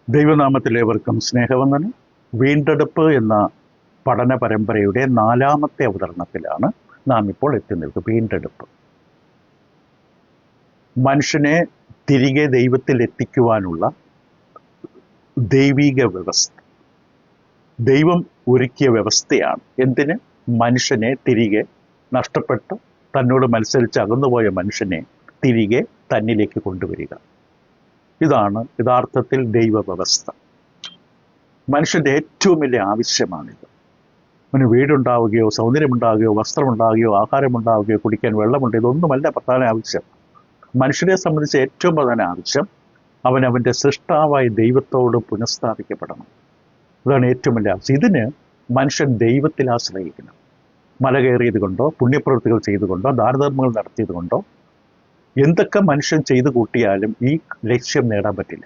ദൈവനാമത്തിലേവർക്കും സ്നേഹവന്ദനം. വീണ്ടെടുപ്പ് എന്ന പഠന പരമ്പരയുടെ 4ാമത്തെ അവതരണത്തിലാണ് നാം ഇപ്പോൾ എത്തി നിൽക്കുക. വീണ്ടെടുപ്പ് മനുഷ്യനെ തിരികെ ദൈവത്തിൽ എത്തിക്കുവാനുള്ള ദൈവിക വ്യവസ്ഥ. ദൈവം ഒരുക്കിയ വ്യവസ്ഥയാണ്. എന്തിന്? മനുഷ്യനെ തിരികെ നഷ്ടപ്പെട്ട് തന്നോട് മത്സരിച്ച് അകന്നുപോയ മനുഷ്യനെ തിരികെ തന്നിലേക്ക് കൊണ്ടുവരിക. ഇതാണ് യഥാർത്ഥത്തിൽ ദൈവവ്യവസ്ഥ. മനുഷ്യൻ്റെ ഏറ്റവും വലിയ ആവശ്യമാണിത്. അവന് വീടുണ്ടാവുകയോ സൗന്ദര്യമുണ്ടാവുകയോ വസ്ത്രമുണ്ടാവുകയോ ആഹാരമുണ്ടാവുകയോ കുടിക്കാൻ വെള്ളമുണ്ട്, ഇതൊന്നുമല്ല പ്രധാന ആവശ്യം. മനുഷ്യനെ സംബന്ധിച്ച് ഏറ്റവും പ്രധാന ആവശ്യം അവൻ്റെ സൃഷ്ടാവായ ദൈവത്തോട് പുനഃസ്ഥാപിക്കപ്പെടണം. ഇതാണ് ഏറ്റവും വലിയ ആവശ്യം. ഇതിന് മനുഷ്യൻ ദൈവത്തിൽ ആശ്രയിക്കണം. മല കയറിയത് കൊണ്ടോ പുണ്യപ്രവൃത്തികൾ ചെയ്തുകൊണ്ടോ ദാനധർമ്മങ്ങൾ നടത്തിയത് കൊണ്ടോ എന്തൊക്കെ മനുഷ്യൻ ചെയ്തു കൂട്ടിയാലും ഈ ലക്ഷ്യം നേടാൻ പറ്റില്ല.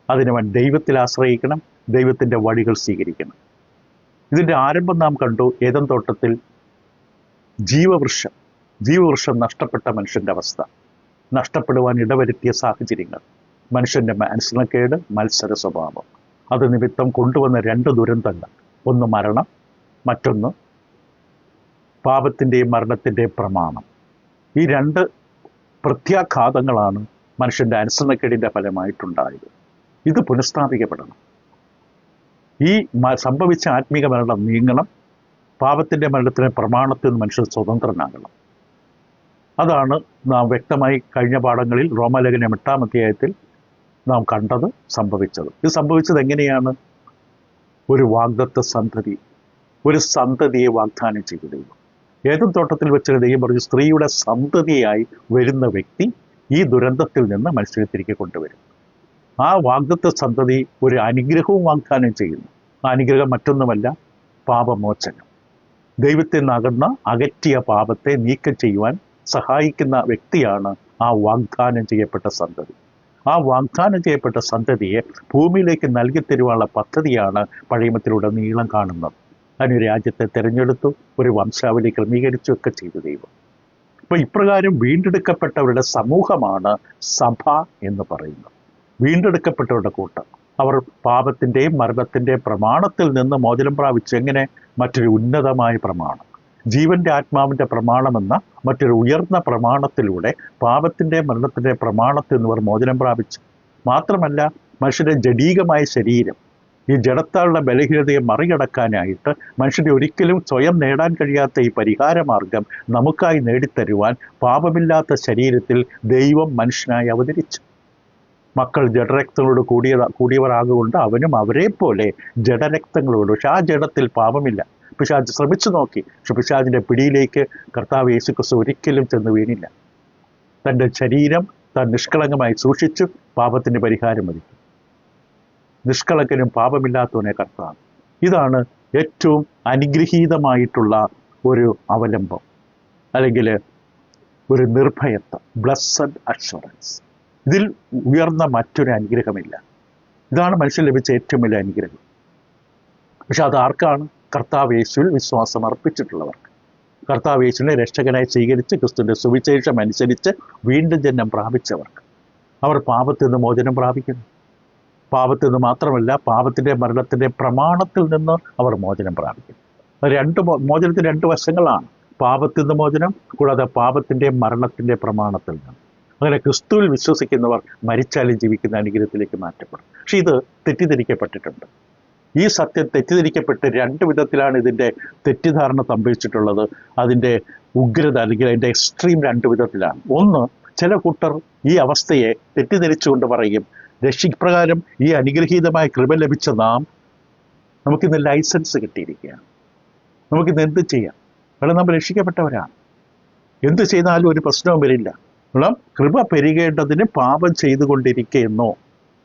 അതിനവൻ ദൈവത്തിൽ ആശ്രയിക്കണം, ദൈവത്തിൻ്റെ വഴികൾ സ്വീകരിക്കണം. ഇതിൻ്റെ ആരംഭം നാം കണ്ടു. ഏദൻ തോട്ടത്തിൽ ജീവവൃക്ഷം നഷ്ടപ്പെട്ട മനുഷ്യൻ്റെ അവസ്ഥ, നഷ്ടപ്പെടുവാൻ ഇടവരുത്തിയ സാഹചര്യങ്ങൾ, മനുഷ്യൻ്റെ അനുസരണക്കേട്, മത്സര സ്വഭാവം, അത് നിമിത്തം കൊണ്ടുവന്ന 2 ദുരന്തങ്ങൾ. ഒന്ന് മരണം, മറ്റൊന്ന് പാപത്തിൻ്റെയും മരണത്തിൻ്റെയും പ്രമാണം. ഈ 2 പ്രത്യാഘാതങ്ങളാണ് മനുഷ്യൻ്റെ അനുസരണക്കേടിൻ്റെ ഫലമായിട്ടുണ്ടായത്. ഇത് പുനഃസ്ഥാപിക്കപ്പെടണം. ഈ സംഭവിച്ച ആത്മീക മരണം നീങ്ങണം. പാപത്തിൻ്റെ മരണത്തിൻ്റെ പ്രമാണത്തിൽ നിന്ന് മനുഷ്യൻ സ്വതന്ത്രനാകണം. അതാണ് നാം വ്യക്തമായി കഴിഞ്ഞ പാഠങ്ങളിൽ റോമാലേഖനം 8-ാം അധ്യായത്തിൽ നാം കണ്ടത്, സംഭവിച്ചത്. ഇത് സംഭവിച്ചത് എങ്ങനെയാണ്? ഒരു വാഗ്ദത്ത സന്തതി, ഒരു സന്തതിയെ വാഗ്ദാനം ചെയ്തു ദൈവം. ഏദൻ തോട്ടത്തിൽ വെച്ച് ദൈവം പറഞ്ഞു, സ്ത്രീയുടെ സന്തതിയായി വരുന്ന വ്യക്തി ഈ ദുരന്തത്തിൽ നിന്ന് മനുഷ്യനെ തിരികെ കൊണ്ടുവരും. ആ വാഗ്ദത്ത സന്തതി ഒരു അനുഗ്രഹവും വാഗ്ദാനം ചെയ്യുന്നു. ആ അനുഗ്രഹം മറ്റൊന്നുമല്ല, പാപമോചനം. ദൈവത്തിൽ നിന്നകന്ന അകറ്റിയ പാപത്തെ നീക്കം ചെയ്യുവാൻ സഹായിക്കുന്ന വ്യക്തിയാണ് ആ വാഗ്ദാനം ചെയ്യപ്പെട്ട സന്തതി. ആ വാഗ്ദാനം ചെയ്യപ്പെട്ട സന്തതിയെ ഭൂമിയിലേക്ക് നൽകി തരുവാനുള്ള പദ്ധതിയാണ് പഴയമത്തിലൂടെ നീളം കാണുന്നത്. അതിനൊരു രാജ്യത്തെ തിരഞ്ഞെടുത്തു, ഒരു വംശാവലി ക്രമീകരിച്ചു ഒക്കെ ചെയ്തു ദൈവം. അപ്പോൾ ഇപ്രകാരം വീണ്ടെടുക്കപ്പെട്ടവരുടെ സമൂഹമാണ് സഭ എന്ന് പറയുന്നത്. വീണ്ടെടുക്കപ്പെട്ടവരുടെ കൂട്ടം. അവർ പാപത്തിൻ്റെയും മരണത്തിൻ്റെയും പ്രമാണത്തിൽ നിന്ന് മോചനം പ്രാപിച്ചു. എങ്ങനെ? മറ്റൊരു ഉന്നതമായ പ്രമാണം, ജീവന്റെ ആത്മാവിൻ്റെ പ്രമാണമെന്ന മറ്റൊരു ഉയർന്ന പ്രമാണത്തിലൂടെ പാപത്തിൻ്റെയും മരണത്തിൻ്റെയും പ്രമാണത്തിൽ നിന്ന് അവർ മോചനം പ്രാപിച്ചു. മാത്രമല്ല, മനുഷ്യന്റെ ജഡീകമായ ശരീരം, ഈ ജഡത്താലുള്ള ബലഹീനതയെ മറികടക്കാനായിട്ട് മനുഷ്യനെ ഒരിക്കലും സ്വയം നേടാൻ കഴിയാത്ത ഈ പരിഹാരമാർഗം നമുക്കായി നേടിത്തരുവാൻ പാപമില്ലാത്ത ശരീരത്തിൽ ദൈവം മനുഷ്യനായി അവതരിച്ചു. മക്കൾ ജഡരക്തങ്ങളോട് കൂടിയവരാകൊണ്ട് അവനും അവരെ പോലെ ജഡരക്തങ്ങളോട്. പക്ഷെ ആ ജഡത്തിൽ പാപമില്ല. പിശാച് ശ്രമിച്ചു നോക്കി, പക്ഷെ പിശാചിൻ്റെ പിടിയിലേക്ക് കർത്താവ് യേശുക്രിസ്തു ഒരിക്കലും ചെന്ന് വീണില്ല. തൻ്റെ ശരീരം താൻ നിഷ്കളങ്കമായി സൂക്ഷിച്ചു പാപത്തിന് പരിഹാരം ഒരുക്കി. നിഷ്കളങ്കനും പാപമില്ലാത്തവനെ കർത്താവ്. ഇതാണ് ഏറ്റവും അനുഗ്രഹീതമായിട്ടുള്ള ഒരു അവലംബം, അല്ലെങ്കിൽ ഒരു നിർഭയത്വം, ബ്ലസ്സഡ് അഷ്വറൻസ്. ഇതിൽ ഉയർന്ന മറ്റൊരു അനുഗ്രഹമില്ല. ഇതാണ് മനുഷ്യൻ ലഭിച്ച ഏറ്റവും വലിയ അനുഗ്രഹം. പക്ഷെ അത് ആർക്കാണ്? കർത്താവ് യേശുവിൽ വിശ്വാസം അർപ്പിച്ചിട്ടുള്ളവർക്ക്. കർത്താവ് യേശുവിനെ രക്ഷകനായി സ്വീകരിച്ച് ക്രിസ്തുവിൻ്റെ സുവിശേഷം അനുസരിച്ച് വീണ്ടും ജന്മം പ്രാപിച്ചവർക്ക്. അവർ പാപത്തിൽ നിന്ന് മോചനം പ്രാപിക്കുന്നു. പാപത്തിൽ നിന്ന് മാത്രമല്ല, പാപത്തിൻ്റെ മരണത്തിൻ്റെ പ്രമാണത്തിൽ നിന്ന് അവർ മോചനം പ്രാപിക്കുന്നു. മോചനത്തിന് 2 വശങ്ങളാണ്. പാപത്തിൽ നിന്ന് മോചനം, കൂടാതെ പാപത്തിൻ്റെ മരണത്തിൻ്റെ പ്രമാണത്തിൽ നിന്ന്. അങ്ങനെ ക്രിസ്തുവിൽ വിശ്വസിക്കുന്നവർ മരിച്ചാലും ജീവിക്കുന്ന അനുഗ്രഹത്തിലേക്ക് മാറ്റപ്പെടും. പക്ഷെ ഇത് തെറ്റിദ്ധരിക്കപ്പെട്ടിട്ടുണ്ട്. ഈ സത്യം തെറ്റിദ്ധരിക്കപ്പെട്ട് 2 വിധത്തിലാണ് ഇതിൻ്റെ തെറ്റിദ്ധാരണ സംഭവിച്ചിട്ടുള്ളത്. അതിൻ്റെ ഉഗ്രത, അല്ലെങ്കിൽ അതിൻ്റെ എക്സ്ട്രീം 2 വിധത്തിലാണ്. ഒന്ന്, ചില കൂട്ടർ ഈ അവസ്ഥയെ തെറ്റിദ്ധരിച്ചുകൊണ്ട് പറയും, രക്ഷിപ്രകാരം ഈ അനുഗ്രഹീതമായ കൃപ ലഭിച്ച നമുക്കിന്ന് ലൈസൻസ് കിട്ടിയിരിക്കുകയാണ്, നമുക്കിന്ന് എന്ത് ചെയ്യാം, കാരണം നമ്മൾ രക്ഷിക്കപ്പെട്ടവരാണ്, എന്ത് ചെയ്താലും ഒരു പ്രശ്നവും വരില്ല. കാരണം കൃപ പെരുകേണ്ടതിന് പാപം ചെയ്തുകൊണ്ടിരിക്കുന്നോ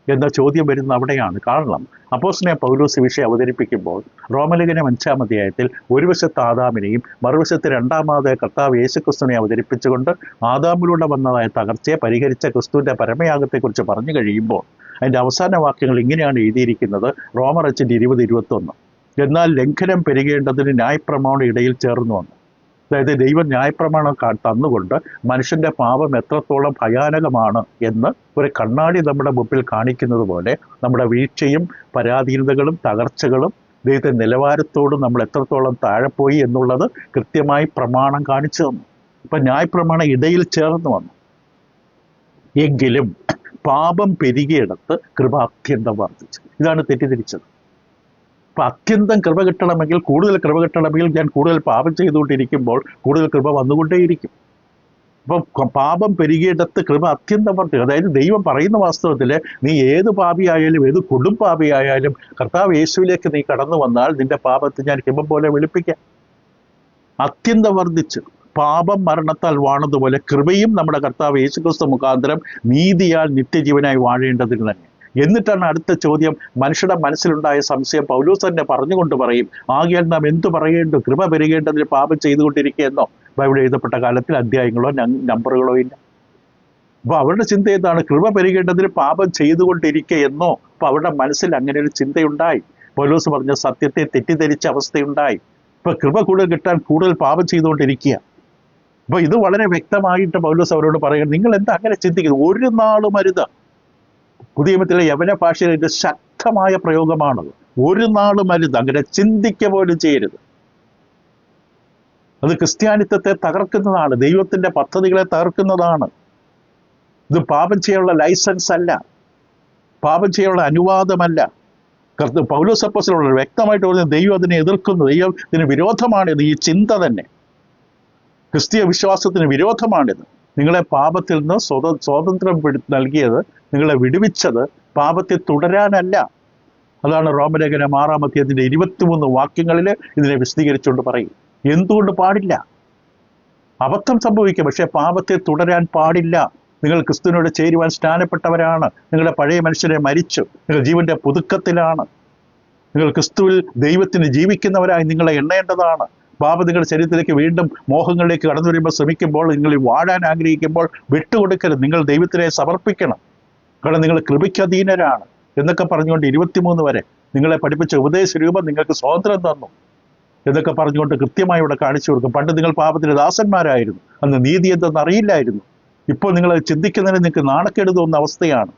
എന്ന ചോദ്യം വരുന്ന അവിടെയാണ്. കാരണം അപ്പോസ്തലനായ പൗലോസ് വിഷയം അവതരിപ്പിക്കുമ്പോൾ റോമാലേഖനം 5-ാം അധ്യായത്തിൽ ഒരു വശത്ത് ആദാമിനെയും മറുവശത്ത് രണ്ടാമതായ കർത്താവ് യേശുക്രിസ്തുവിനെ അവതരിപ്പിച്ചുകൊണ്ട് ആദാമിലൂടെ വന്നതായ തകർച്ചയെ പരിഹരിച്ച ക്രിസ്തുവിൻ്റെ പരമയാഗത്തെക്കുറിച്ച് പറഞ്ഞു കഴിയുമ്പോൾ അതിൻ്റെ അവസാന വാക്യങ്ങൾ ഇങ്ങനെയാണ് എഴുതിയിരിക്കുന്നത്. റോമർ 5:20-21. എന്നാൽ ലംഘനം പെരുകേണ്ടതിന് ന്യായപ്രമാണം ഇടയിൽ ചേർന്നു വന്നു. അതായത് ദൈവം ന്യായപ്രമാണം തന്നുകൊണ്ട് മനുഷ്യന്റെ പാപം എത്രത്തോളം ഭയാനകമാണ് എന്ന് ഒരു കണ്ണാടി നമ്മുടെ മുമ്പിൽ കാണിക്കുന്നത് പോലെ നമ്മുടെ വീഴ്ചയും പരാധീനതകളും തകർച്ചകളും ദൈവത്തിന്റെ നിലവാരത്തോടും നമ്മൾ എത്രത്തോളം താഴെ പോയി എന്നുള്ളത് കൃത്യമായി പ്രമാണം കാണിച്ചു തന്നു. ഇപ്പൊ ന്യായപ്രമാണം ഇടയിൽ ചേർന്ന് വന്നു. എങ്കിലും പാപം പെരുകിയിടത്ത് കൃപ അത്യന്തം വർദ്ധിച്ചു. ഇതാണ് തെറ്റിദ്ധരിച്ചത്. അപ്പൊ അത്യന്തം കൃപ കിട്ടണമെങ്കിൽ, കൂടുതൽ കൃപ കിട്ടണമെങ്കിൽ ഞാൻ കൂടുതൽ പാപം ചെയ്തുകൊണ്ടിരിക്കുമ്പോൾ കൂടുതൽ കൃപ വന്നുകൊണ്ടേയിരിക്കും. അപ്പം പാപം പെരുകിയിടത്ത് കൃപ അത്യന്തം വർദ്ധിക്കും. അതായത് ദൈവം പറയുന്ന വാസ്തവത്തിൽ നീ ഏത് പാപിയായാലും ഏത് കൊടും പാപിയായാലും കർത്താവ് യേശുവിലേക്ക് നീ കടന്നു വന്നാൽ നിന്റെ പാപത്തെ ഞാൻ ഹിമം പോലെ വെളുപ്പിക്കാം. അത്യന്തം വർദ്ധിച്ചു. പാപം മരണത്താൽ വാണതുപോലെ കൃപയും നമ്മുടെ കർത്താവ് യേശുക്രിസ്തു മുഖാന്തരം നീതിയാൽ നിത്യജീവനായി വാഴേണ്ടതിന് തന്നെ. എന്നിട്ടാണ് അടുത്ത ചോദ്യം. മനുഷ്യരുടെ മനസ്സിലുണ്ടായ സംശയം പൗലോസ് തന്നെ പറഞ്ഞുകൊണ്ട് പറയും, ആകയാൽ നാം എന്തു പറയേണ്ടു? കൃപ പെരുകേണ്ടതിന് പാപം ചെയ്തുകൊണ്ടിരിക്കുകയെന്നോ? ബൈബിൾ എഴുതപ്പെട്ട കാലത്തിൽ അധ്യായങ്ങളോ നമ്പറുകളോ ഇല്ല. അപ്പൊ അവരുടെ ചിന്ത എന്താണ്? കൃപ പെരുകേണ്ടതിന് പാപം ചെയ്തുകൊണ്ടിരിക്കുകയെന്നോ? അപ്പൊ അവരുടെ മനസ്സിൽ അങ്ങനെ ഒരു ചിന്തയുണ്ടായി. പൗലോസ് പറഞ്ഞ സത്യത്തെ തെറ്റിദ്ധരിച്ച അവസ്ഥയുണ്ടായി. ഇപ്പൊ കൃപ കൂടുതൽ കിട്ടാൻ കൂടുതൽ പാപം ചെയ്തുകൊണ്ടിരിക്കുക. അപ്പൊ ഇത് വളരെ വ്യക്തമായിട്ട് പൗലോസ് അവരോട് പറയുന്നത്, നിങ്ങൾ എന്താ അങ്ങനെ ചിന്തിക്കുന്നത്? ഒരു നാളും അരുത്. പുതിയ നിയമത്തിലെ യവന ഭാഷയിൽ ഇത് ശക്തമായ പ്രയോഗമാണത്. ഒരു നാളും അരുത്, അങ്ങനെ ചിന്തിക്കുക പോലും ചെയ്യരുത്. അത് ക്രിസ്ത്യാനിത്വത്തെ തകർക്കുന്നതാണ്, ദൈവത്തിന്റെ പദ്ധതികളെ തകർക്കുന്നതാണ്. ഇത് പാപം ചെയ്യാനുള്ള ലൈസൻസ് അല്ല, പാപം ചെയ്യാനുള്ള അനുവാദമല്ല. പൗലോസ് അപ്പോസ്തലൻ വ്യക്തമായിട്ട് പറഞ്ഞത് ദൈവം അതിനെ എതിർക്കുന്നു, ദൈവം ഇതിന് വിരോധമാണിത്. ഈ ചിന്ത തന്നെ ക്രിസ്തീയ വിശ്വാസത്തിന് വിരോധമാണിത്. നിങ്ങളെ പാപത്തിൽ നിന്ന് സ്വാതന്ത്ര്യം നൽകിയത്, നിങ്ങളെ വിടുവിച്ചത് പാപത്തെ തുടരാനല്ല. അതാണ് റോമലേഖനം 6-ാം അധ്യായത്തിന്റെ 23 വാക്യങ്ങളിൽ ഇതിനെ വിശദീകരിച്ചുകൊണ്ട് പറയും. എന്തുകൊണ്ട് പാടില്ല? അബദ്ധം സംഭവിക്കും, പക്ഷെ പാപത്തെ തുടരാൻ പാടില്ല. നിങ്ങൾ ക്രിസ്തുവിനോട് ചേരുവാൻ സ്നാനപ്പെട്ടവരാണ്. നിങ്ങളുടെ പഴയ മനുഷ്യരെ മരിച്ചു, നിങ്ങൾ ജീവന്റെ പുതുക്കത്തിലാണ്. നിങ്ങൾ ക്രിസ്തുവിൽ ദൈവത്തിന് ജീവിക്കുന്നവരായി നിങ്ങളെ എണ്ണേണ്ടതാണ്. പാപം നിങ്ങളുടെ ശരീരത്തിലേക്ക് വീണ്ടും മോഹങ്ങളിലേക്ക് കടന്നു വരുമ്പോൾ ശ്രമിക്കുമ്പോൾ, നിങ്ങൾ വാഴാൻ ആഗ്രഹിക്കുമ്പോൾ വിട്ടുകൊടുക്കരുത്. നിങ്ങൾ ദൈവത്തിനെ സമർപ്പിക്കണം. കാരണം നിങ്ങൾ കൃപയ്ക്കധീനരാണ് എന്നൊക്കെ പറഞ്ഞുകൊണ്ട് 23 വരെ നിങ്ങളെ പഠിപ്പിച്ച ഉപദേശ രൂപം നിങ്ങൾക്ക് സ്വാതന്ത്ര്യം തന്നു എന്നൊക്കെ പറഞ്ഞുകൊണ്ട് കൃത്യമായി ഇവിടെ കാണിച്ചു കൊടുക്കും. പണ്ട് നിങ്ങൾ പാപത്തിന് ദാസന്മാരായിരുന്നു, അന്ന് നീതി എന്തെന്ന് അറിയില്ലായിരുന്നു. ഇപ്പോൾ നിങ്ങൾ ചിന്തിക്കുന്നതിന് നിങ്ങൾക്ക് നാണക്കേട് തോന്നുന്ന അവസ്ഥയാണ്.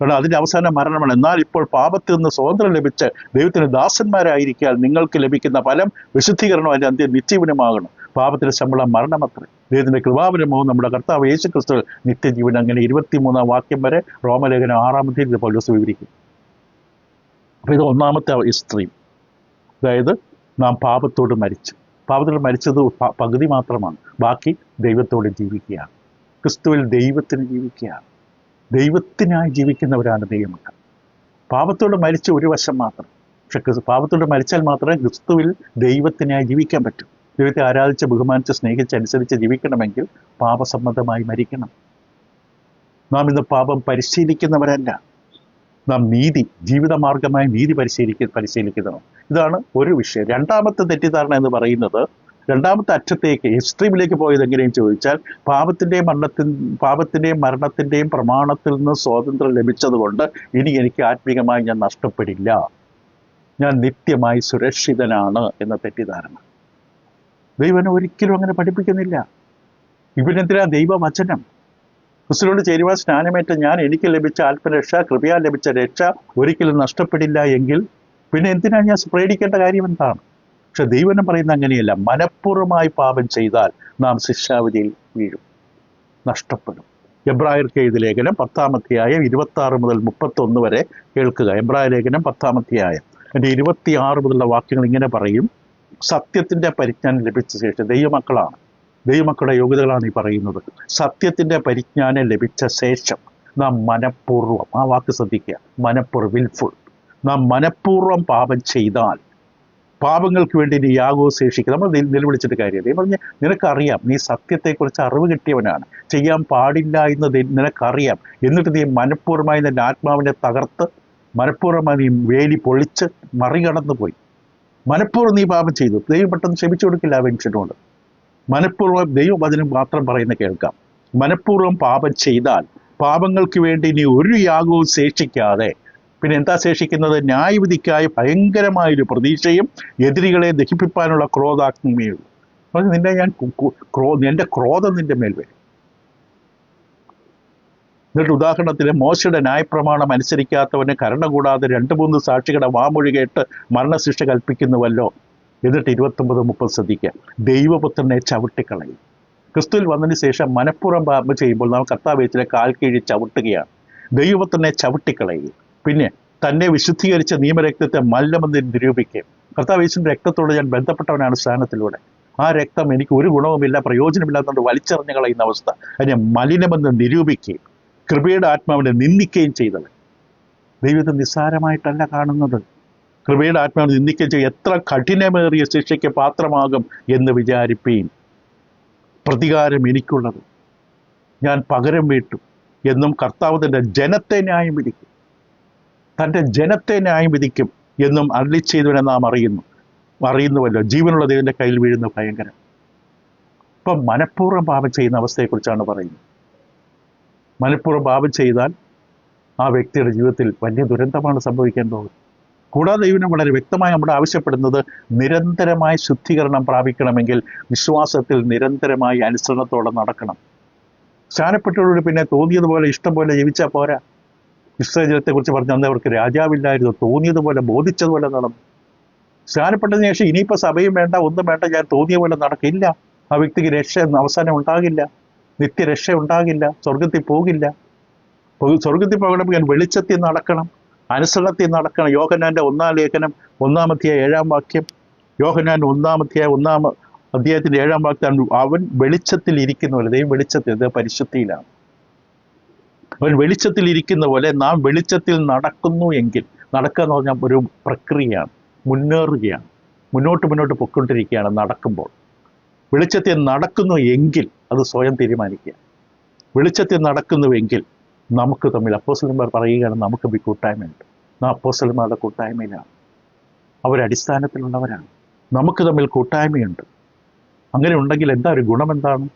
കാരണം അതിൻ്റെ അവസാനം മരണമാണ്. എന്നാൽ ഇപ്പോൾ പാപത്തിൽ നിന്ന് സ്വാതന്ത്ര്യം ലഭിച്ച് ദൈവത്തിന് ദാസന്മാരായിരിക്കാൻ നിങ്ങൾക്ക് ലഭിക്കുന്ന ഫലം വിശുദ്ധീകരണം, അതിൻ്റെ അന്ത്യം നിത്യജീവനമാകണം. പാപത്തിന്റെ ശമ്പളം മരണമത്രേ, ദൈവത്തിന്റെ കൃപാവരമോ നമ്മുടെ കർത്താവ് യേശുക്രിസ്തു നിത്യജീവൻ. അങ്ങനെ 23-ാം വാക്യം വരെ റോമലേഖനം 6-ാം അധ്യായത്തിൽ പൗലോസ് വിവരിക്കും. അപ്പൊ ഇത് ഒന്നാമത്തെ എക്സ്ട്രീം. അതായത് നാം പാപത്തോട് മരിച്ചു. പാപത്തോട് മരിച്ചത് പകുതി മാത്രമാണ്, ബാക്കി ദൈവത്തോട് ജീവിക്കുകയാണ്. ക്രിസ്തുവിൽ ദൈവത്തിന് ജീവിക്കുകയാണ്. ദൈവത്തിനായി ജീവിക്കുന്നവരാണ് ദൈവമക്കൾ. പാപത്തോട് മരിച്ച ഒരു വശം മാത്രം. പക്ഷെ പാപത്തോട് മരിച്ചാൽ മാത്രമേ ക്രിസ്തുവിൽ ദൈവത്തിനായി ജീവിക്കാൻ പറ്റൂ. ദൈവത്തെ ആരാധിച്ച് ബഹുമാനിച്ച് സ്നേഹിച്ച് അനുസരിച്ച് ജീവിക്കണമെങ്കിൽ പാപസംബന്ധമായി മരിക്കണം. നാം ഇന്ന് പാപം പരിശീലിക്കുന്നവരല്ല, നാം നീതി, ജീവിതമാർഗമായി നീതി പരിശീലിക്കുന്നവർ. ഇതാണ് ഒരു വിഷയം. രണ്ടാമത്തെ തെറ്റിദ്ധാരണ എന്ന് പറയുന്നത്, രണ്ടാമത്തെ അറ്റത്തേക്ക് എക്സ്ട്രീമിലേക്ക് പോയത് എങ്ങനെയും ചോദിച്ചാൽ, പാപത്തിൻ്റെയും മരണത്തിൻ്റെയും പ്രമാണത്തിൽ നിന്ന് സ്വാതന്ത്ര്യം ലഭിച്ചതുകൊണ്ട് ഇനി എനിക്ക് ആത്മീകമായി ഞാൻ നഷ്ടപ്പെടില്ല, ഞാൻ നിത്യമായി സുരക്ഷിതനാണ് എന്ന തെറ്റിദ്ധാരണ. ദൈവനെ ഒരിക്കലും അങ്ങനെ പഠിപ്പിക്കുന്നില്ല. ഇവനെന്തിനാ ദൈവവചനം? ക്രിസ്തുവിനോട് ചേരുവാൻ സ്നാനമേറ്റ ഞാൻ എനിക്ക് ലഭിച്ച ആത്മരക്ഷ, കൃപയാൽ ലഭിച്ച രക്ഷ ഒരിക്കലും നഷ്ടപ്പെടില്ല എങ്കിൽ പിന്നെ എന്തിനാ ഞാൻ പേടിക്കേണ്ട കാര്യം എന്താണ്? പക്ഷെ ദൈവം പറയുന്ന അങ്ങനെയല്ല. മനഃപൂർവ്വമായി പാപം ചെയ്താൽ നാം ശിക്ഷാവിധിയിൽ വീഴും, നഷ്ടപ്പെടും. എബ്രായർക്ക് എഴുതിയ ലേഖനം 10-ാം അധ്യായം 26 മുതൽ 31 വരെ കേൾക്കുക. എബ്രായ ലേഖനം 10-ാം അധ്യായം 26 മുതലുള്ള വാക്യങ്ങൾ ഇങ്ങനെ പറയും. സത്യത്തിന്റെ പരിജ്ഞാനം ലഭിച്ച ശേഷം, ദൈവമക്കളുടെ യോഗ്യതകളാണ് ഈ പറയുന്നത്. സത്യത്തിന്റെ പരിജ്ഞാനം ലഭിച്ച ശേഷം നാം മനഃപൂർവ്വം, ആ വാക്ക് ശ്രദ്ധിക്കുക, വിൽഫുൾ, നാം മനഃപൂർവ്വം പാപം ചെയ്താൽ പാപങ്ങൾക്ക് വേണ്ടി നീ യാഗവും ശേഷിക്കുക. നമ്മൾ നിലവിളിച്ചിട്ട് കാര്യം. ദൈവം പറഞ്ഞ് നിനക്കറിയാം, നീ സത്യത്തെക്കുറിച്ച് അറിവ് കിട്ടിയവനാണ്, ചെയ്യാൻ പാടില്ല എന്ന് നിനക്കറിയാം. എന്നിട്ട് നീ മനഃപൂർവ്വമായി നിന്റെ ആത്മാവിനെ തകർത്ത്, മനഃപൂർവ്വമായി നീ വേലി പൊളിച്ച് മറികടന്നു പോയി. മനഃപൂർവ്വം നീ പാപം ചെയ്തു. ദൈവം പെട്ടെന്ന് ക്ഷമിച്ചു കൊടുക്കില്ല ആ മനുഷ്യനോട്. മനഃപൂർവ്വം ദൈവം അതിന് മാത്രം പറയുന്ന കേൾക്കാം. മനഃപൂർവ്വം പാപം ചെയ്താൽ പാപങ്ങൾക്ക് വേണ്ടി നീ ഒരു യാഗവും ശേഷിക്കാതെ, പിന്നെ എന്താ ശേഷിക്കുന്നത്? ന്യായവിധിക്കായി ഭയങ്കരമായൊരു പ്രതീക്ഷയും എതിരികളെ ദഹിപ്പിക്കാനുള്ള ക്രോധാഗ്നിയുമേ ഉള്ളൂ. പറഞ്ഞു, നിന്നെ ഞാൻ എൻ്റെ ക്രോധം നിന്റെ മേൽ വരും. എന്നിട്ട് ഉദാഹരണത്തിന് മോശയുടെ ന്യായപ്രമാണം അനുസരിക്കാത്തവന് കരുണ കൂടാതെ 2-3 സാക്ഷികളുടെ വാമൊഴി കേട്ട് മരണശിക്ഷ കൽപ്പിക്കുന്നുവല്ലോ. എന്നിട്ട് 29-30 ശ്രദ്ധിക്കുക. ദൈവപുത്രനെ ചവിട്ടിക്കളയും. ക്രിസ്തുവിൽ വന്നതിന് ശേഷം മനഃപൂർവ്വം പാപം ചെയ്യുമ്പോൾ നാം കർത്താവേച്ചിലെ കാൽ കീഴി ചവിട്ടുകയാണ്. ദൈവപുത്രനെ ചവിട്ടിക്കളയും. പിന്നെ തന്നെ വിശുദ്ധീകരിച്ച നിയമരക്തത്തെ മല്ലമെന്ന് നിരൂപിക്കുകയും. കർത്താവേശിൻ്റെ രക്തത്തോട് ഞാൻ ബന്ധപ്പെട്ടവനാണ് സ്നാനത്തിലൂടെ. ആ രക്തം എനിക്ക് ഒരു ഗുണവുമില്ല, പ്രയോജനമില്ലാത്തതുകൊണ്ട് വലിച്ചെറിഞ്ഞു കളയുന്ന അവസ്ഥ. അതിനെ മലിനമെന്ന് നിരൂപിക്കുകയും കൃപയുടെ ആത്മാവിനെ നിന്ദിക്കുകയും ചെയ്തത്. ദൈവത്തെ നിസ്സാരമായിട്ടല്ല കാണുന്നത്. കൃപയുടെ ആത്മാവിനെ നിന്ദിക്കുകയും ചെയ്യും. എത്ര കഠിനമേറിയ ശിക്ഷയ്ക്ക് പാത്രമാകും എന്ന് വിചാരിപ്പീൻ. പ്രതികാരം എനിക്കുള്ളത്, ഞാൻ പകരം വീട്ടും എന്നും കർത്താവ് തൻ്റെ ജനത്തെ ന്യായം വിധിക്കും. തൻ്റെ ജനത്തെ ന്യായം വിധിക്കും എന്നും അരുളി ചെയ്തവനെ നാം അറിയുന്നുവല്ലോ. ജീവനുള്ള ദൈവത്തിൻ്റെ കയ്യിൽ വീഴുന്ന ഭയങ്കരം. ഇപ്പം മനഃപൂർവ്വം പാപം ചെയ്യുന്ന അവസ്ഥയെക്കുറിച്ചാണ് പറയുന്നത്. മനഃപൂർവ്വം പാപം ചെയ്താൽ ആ വ്യക്തിയുടെ ജീവിതത്തിൽ വലിയ ദുരന്തമാണ് സംഭവിക്കാൻ പോകുന്നത്. കൂടാതെ ദൈവം വളരെ വ്യക്തമായി നമ്മുടെ ആവശ്യപ്പെടുന്നത് നിരന്തരമായി ശുദ്ധീകരണം പ്രാപിക്കണമെങ്കിൽ വിശ്വാസത്തിൽ നിരന്തരമായി അനുസരണത്തോടെ നടക്കണം. സ്നാനപ്പെട്ടവരോട് പിന്നെ തോന്നിയതുപോലെ ഇഷ്ടം പോലെ ജീവിച്ചാൽ പോരാ. ഇസ്രായേലത്തെക്കുറിച്ച് പറഞ്ഞാൽ അവർക്ക് രാജാവില്ലായിരുന്നു, തോന്നിയതുപോലെ ബോധിച്ചതുപോലെ നടന്നു. സ്നാനപ്പെട്ടതിന് ശേഷം ഇനിയിപ്പോൾ സഭയും വേണ്ട, ഒന്നും വേണ്ട, ഞാൻ തോന്നിയ പോലെ നടക്കില്ല. ആ വ്യക്തിക്ക് രക്ഷ അവസാനം ഉണ്ടാകില്ല, നിത്യരക്ഷ ഉണ്ടാകില്ല, സ്വർഗത്തിൽ പോകില്ല. സ്വർഗത്തിൽ പോകണമെങ്കിൽ ഞാൻ വെളിച്ചത്തിൽ നടക്കണം, അനുസരണത്തിൽ നടക്കണം. യോഹന്നാൻ്റെ 1-ാം ലേഖനം 1-ാം അധ്യായം 7-ാം വാക്യം. യോഹന്നാൻ 1-ാം അധ്യായം 1-ാം അധ്യായത്തിൻ്റെ 7-ാം വാക്യം. അവൻ വെളിച്ചത്തിൽ ഇരിക്കുന്ന പോലെ, ദൈവം വെളിച്ചത്തിൽ, ഇത് പരിശുദ്ധിയിലാണ്. അവൻ വെളിച്ചത്തിൽ ഇരിക്കുന്ന പോലെ നാം വെളിച്ചത്തിൽ നടക്കുന്നു എങ്കിൽ, നടക്കുക എന്ന് പറഞ്ഞാൽ ഒരു പ്രക്രിയയാണ്, മുന്നേറുകയാണ്, മുന്നോട്ട് പൊയ്ക്കൊണ്ടിരിക്കുകയാണ്. നടക്കുമ്പോൾ വെളിച്ചത്തിൽ നടക്കുന്നു എങ്കിൽ അത് സ്വയം തീരുമാനിക്കുക. വെളിച്ചത്തിൽ നടക്കുന്നുവെങ്കിൽ നമുക്ക് തമ്മിൽ അപ്പോസ്തലന്മാർ പറയുകയാണ്, നമുക്ക് ഈ കൂട്ടായ്മയുണ്ട്. നാം അപ്പോസ്തലന്മാരുടെ കൂട്ടായ്മയിലാണ്, അവരടിസ്ഥാനത്തിലുള്ളവരാണ്. നമുക്ക് തമ്മിൽ കൂട്ടായ്മയുണ്ട്. അങ്ങനെ ഉണ്ടെങ്കിൽ എന്താ ഒരു ഗുണമെന്താണ്?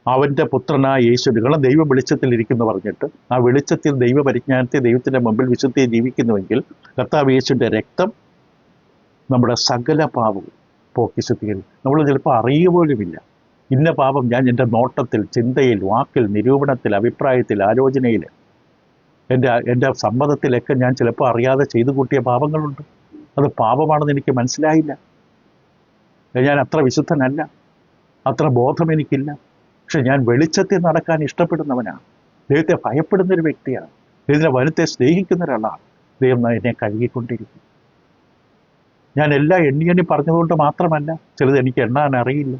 അവൻ്റെ പുത്രനായ യേശു, നിങ്ങളും ദൈവം വെളിച്ചത്തിൽ ഇരിക്കുന്നു പറഞ്ഞിട്ട് ആ വെളിച്ചത്തിൽ ദൈവ പരിജ്ഞാനത്തെ, ദൈവത്തിൻ്റെ മുമ്പിൽ വിശുദ്ധിയെ ജീവിക്കുന്നുവെങ്കിൽ കർത്താവ് യേശുവിൻ്റെ രക്തം നമ്മുടെ സകല പാപവും പോക്കി ശുദ്ധീകരിക്കും. നമ്മൾ ചിലപ്പോൾ അറിയുക പോലുമില്ല, ഇന്ന പാപം ഞാൻ എൻ്റെ നോട്ടത്തിൽ, ചിന്തയിൽ, വാക്കിൽ, നിരൂപണത്തിൽ, അഭിപ്രായത്തിൽ, ആലോചനയിൽ, എൻ്റെ സമ്മതത്തിലൊക്കെ ഞാൻ ചിലപ്പോൾ അറിയാതെ ചെയ്തു കൂട്ടിയ പാപങ്ങളുണ്ട്. അത് പാപമാണെന്ന് എനിക്ക് മനസ്സിലായില്ല. ഞാൻ അത്ര വിശുദ്ധനല്ല, അത്ര ബോധം എനിക്കില്ല. പക്ഷെ ഞാൻ വെളിച്ചത്തിൽ നടക്കാൻ ഇഷ്ടപ്പെടുന്നവനാണ്, ദൈവത്തെ ഭയപ്പെടുന്നൊരു വ്യക്തിയാണ്, ദൈവത്തിൻ്റെ വനത്തെ സ്നേഹിക്കുന്ന ഒരാളാണ്. ദൈവം എന്നെ കഴുകിക്കൊണ്ടിരിക്കും. ഞാൻ എല്ലാം എണ്ണി പറഞ്ഞതുകൊണ്ട് മാത്രമല്ല, ചിലത് എനിക്ക് എണ്ണാൻ അറിയില്ല.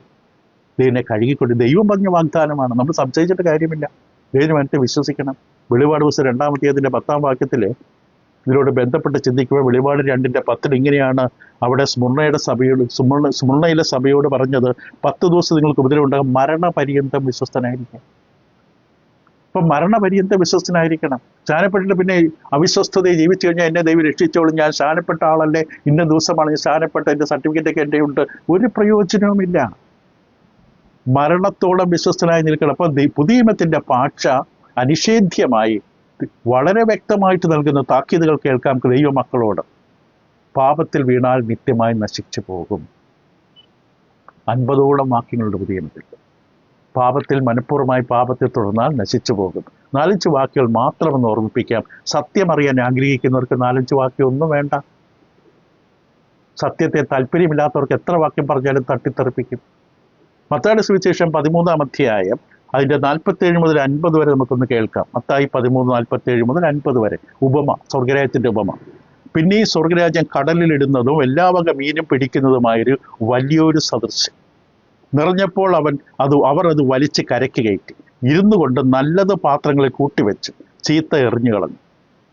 ദൈവനെ കഴുകിക്കൊണ്ട്, ദൈവം പറഞ്ഞ വാഗ്ദാനമാണ്, നമ്മൾ സംശയിച്ചിട്ട് കാര്യമില്ല. ദൈവം വനത്തെ വിശ്വസിക്കണം. വെളിപാട് പുസ്തകം 2-ാം അധ്യായത്തിൻ്റെ 10-ാം വാക്യത്തിൽ ഇതിനോട് ബന്ധപ്പെട്ട് ചിന്തിക്കുമ്പോൾ വെളിപാട് 2:10 ഇങ്ങനെയാണ് അവിടെ സ്മുർണ്ണയിലെ സഭയോട് പറഞ്ഞത്, 10 ദിവസം നിങ്ങൾക്ക് ഉപദ്രവം ഉണ്ടാകും, മരണപര്യന്തം വിശ്വസ്തനായിരിക്കും. അപ്പം മരണപര്യന്തം വിശ്വസ്തനായിരിക്കണം. സ്നാനപ്പെട്ടിട്ട് പിന്നെ അവിശ്വസ്തതയെ ജീവിച്ചു കഴിഞ്ഞാൽ എന്നെ ദൈവം രക്ഷിച്ചോളും, ഞാൻ സ്നാനപ്പെട്ട ആളല്ലേ, ഇന്ന ദിവസമാണ് ഞാൻ സ്നാനപ്പെട്ട, എൻ്റെ സർട്ടിഫിക്കറ്റൊക്കെ എൻ്റെ ഉണ്ട്, ഒരു പ്രയോജനവുമില്ല. മരണത്തോളം വിശ്വസ്തനായി നിൽക്കണം. അപ്പം പുതിയ നിയമത്തിൻ്റെ ഭാഷ അനിഷേധ്യമായി വളരെ വ്യക്തമായിട്ട് നൽകുന്ന താക്കീതുകൾ കേൾക്കാം ദൈവമക്കളോട്. പാപത്തിൽ വീണാൽ നിത്യമായി നശിച്ചു പോകും. 50ഓളം വാക്യങ്ങളുടെ പുതിയ നിയമത്തിൽ. പാപത്തിൽ മനഃപൂർവ്വമായി പാപത്തിൽ തുടർന്നാൽ നശിച്ചു പോകും. 4-5 വാക്യങ്ങൾ മാത്രമെന്ന് ഓർമ്മിപ്പിക്കാം. സത്യം അറിയാൻ ആഗ്രഹിക്കുന്നവർക്ക് 4-5 വാക്യം ഒന്നും വേണ്ട. സത്യത്തെ താല്പര്യമില്ലാത്തവർക്ക് എത്ര വാക്യം പറഞ്ഞാലും തട്ടിത്തെറിപ്പിക്കും. മത്തായിയുടെ സുവിശേഷം 13-ാം അധ്യായം അതിൻ്റെ 47 മുതൽ 50 വരെ നമുക്കൊന്ന് കേൾക്കാം. മത്തായി 13:47 മുതൽ 50 വരെ. ഉപമ, സ്വർഗരാജ്യത്തിൻ്റെ ഉപമ. പിന്നെ ഈ സ്വർഗരാജ്യം കടലിലിടുന്നതും എല്ലാ വക മീനും പിടിക്കുന്നതുമായൊരു വലിയൊരു സദൃശ്യം. നിറഞ്ഞപ്പോൾ അവർ അത് വലിച്ച് കരയ്ക്ക് കയറ്റി, ഇരുന്നു കൊണ്ട് നല്ലത് പാത്രങ്ങളിൽ കൂട്ടിവെച്ച് ചീത്ത എറിഞ്ഞു കളഞ്ഞു.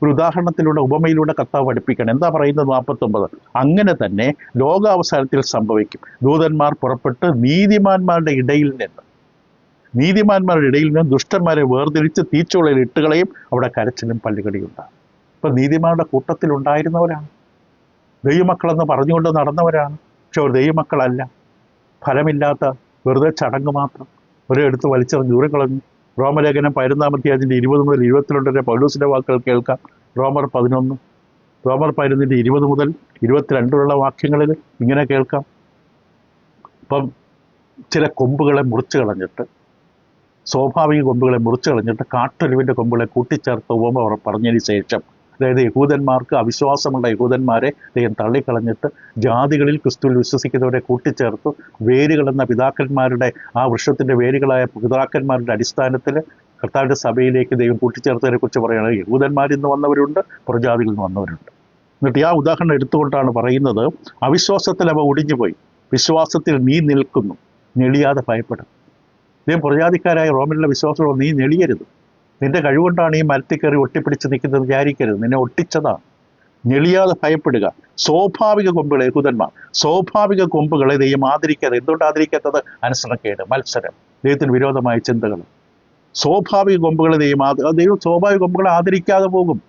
ഒരു ഉദാഹരണത്തിലൂടെ, ഉപമയിലൂടെ കർത്താവ് പഠിപ്പിക്കണം. എന്താ പറയുന്നത്? 49. അങ്ങനെ തന്നെ ലോകാവസാനത്തിൽ സംഭവിക്കും. ദൂതന്മാർ പുറപ്പെട്ട് നീതിമാന്മാരുടെ ഇടയിൽ നിന്ന് ദുഷ്ടന്മാരെ വേർതിരിച്ച് തീച്ചൂളയിൽ ഇട്ടുകളയും. അവിടെ കരച്ചിലും പല്ലുകടിയും ഉണ്ടാകും. ഇപ്പം നീതിമാരുടെ കൂട്ടത്തിൽ ഉണ്ടായിരുന്നവരാണ്, ദൈവമക്കളെന്ന് പറഞ്ഞുകൊണ്ട് നടന്നവരാണ്. പക്ഷെ അവർ ദൈവമക്കളല്ല, ഫലമില്ലാത്ത വെറുതെ ചടങ്ങ് മാത്രം ഒരെടുത്ത് വലിച്ചെറിഞ്ഞ് ദൂരം കളഞ്ഞു. റോമലേഖനം 11-ാം അധ്യായത്തിൻ്റെ 20 മുതൽ 22 വരെ പൗലോസിൻ്റെ വാക്കുകൾ കേൾക്കാം. റോമർ 11, റോമർ 11-ന്റെ 20 മുതൽ 22 വാക്യങ്ങളിൽ ഇങ്ങനെ കേൾക്കാം. അപ്പം ചില കൊമ്പുകളെ മുറിച്ച് കളഞ്ഞിട്ട്, സ്വാഭാവിക കൊമ്പുകളെ മുറിച്ച് കളഞ്ഞിട്ട് കാട്ടൊലിവിൻ്റെ കൊമ്പുകളെ കൂട്ടിച്ചേർത്ത് ഉപമ പറഞ്ഞതിന് ശേഷം, അതായത് യഹൂദന്മാർക്ക്, അവിശ്വാസമുള്ള യഹൂദന്മാരെ ദൈവം തള്ളിക്കളഞ്ഞിട്ട് ജാതികളിൽ ക്രിസ്തുവിൽ വിശ്വസിക്കുന്നവരെ കൂട്ടിച്ചേർത്തു. വേരുകളെന്ന പിതാക്കന്മാരുടെ, ആ വൃക്ഷത്തിൻ്റെ വേരുകളായ പിതാക്കന്മാരുടെ അടിസ്ഥാനത്തിൽ കർത്താവിൻ്റെ സഭയിലേക്ക് ദൈവം കൂട്ടിച്ചേർത്തതിനെ കുറിച്ച് പറയുകയാണ്. യഹൂദന്മാരിൽ നിന്ന് വന്നവരുണ്ട്, പുറജാതികളിൽ നിന്ന് വന്നവരുണ്ട്. എന്നിട്ട് ആ ഉദാഹരണം എടുത്തുകൊണ്ടാണ് പറയുന്നത്, അവിശ്വാസത്തിൽ അവ ഒടിഞ്ഞുപോയി, വിശ്വാസത്തിൽ നീ നിൽക്കുന്നു, ഞെളിയാതെ ഭയപ്പെടും. ദൈവം പുറജാതിക്കാരായ റോമിലുള്ള വിശ്വാസത്തോട് നീ ഞെളിയരുത്. നിന്റെ കഴിവുകൊണ്ടാണ് ഈ മരത്തിൽ കയറി ഒട്ടിപ്പിടിച്ച് നിൽക്കുന്നത് വിചാരിക്കരുത്. നിന്നെ ഒട്ടിച്ചതാണ്. ഞെളിയാതെ ഭയപ്പെടുക. സ്വാഭാവിക കൊമ്പുകളെ, യഹൂദന്മാർ സ്വാഭാവിക കൊമ്പുകളെ ദൈവം ആദരിക്കാതെ. എന്തുകൊണ്ട് ആദരിക്കാത്തത്? അനുസരണക്കേട്, മത്സരം, ദൈവത്തിന് വിരോധമായ ചിന്തകൾ. സ്വാഭാവിക കൊമ്പുകളെ ദൈവം സ്വാഭാവിക കൊമ്പുകളെ ആദരിക്കാതെ പോകും.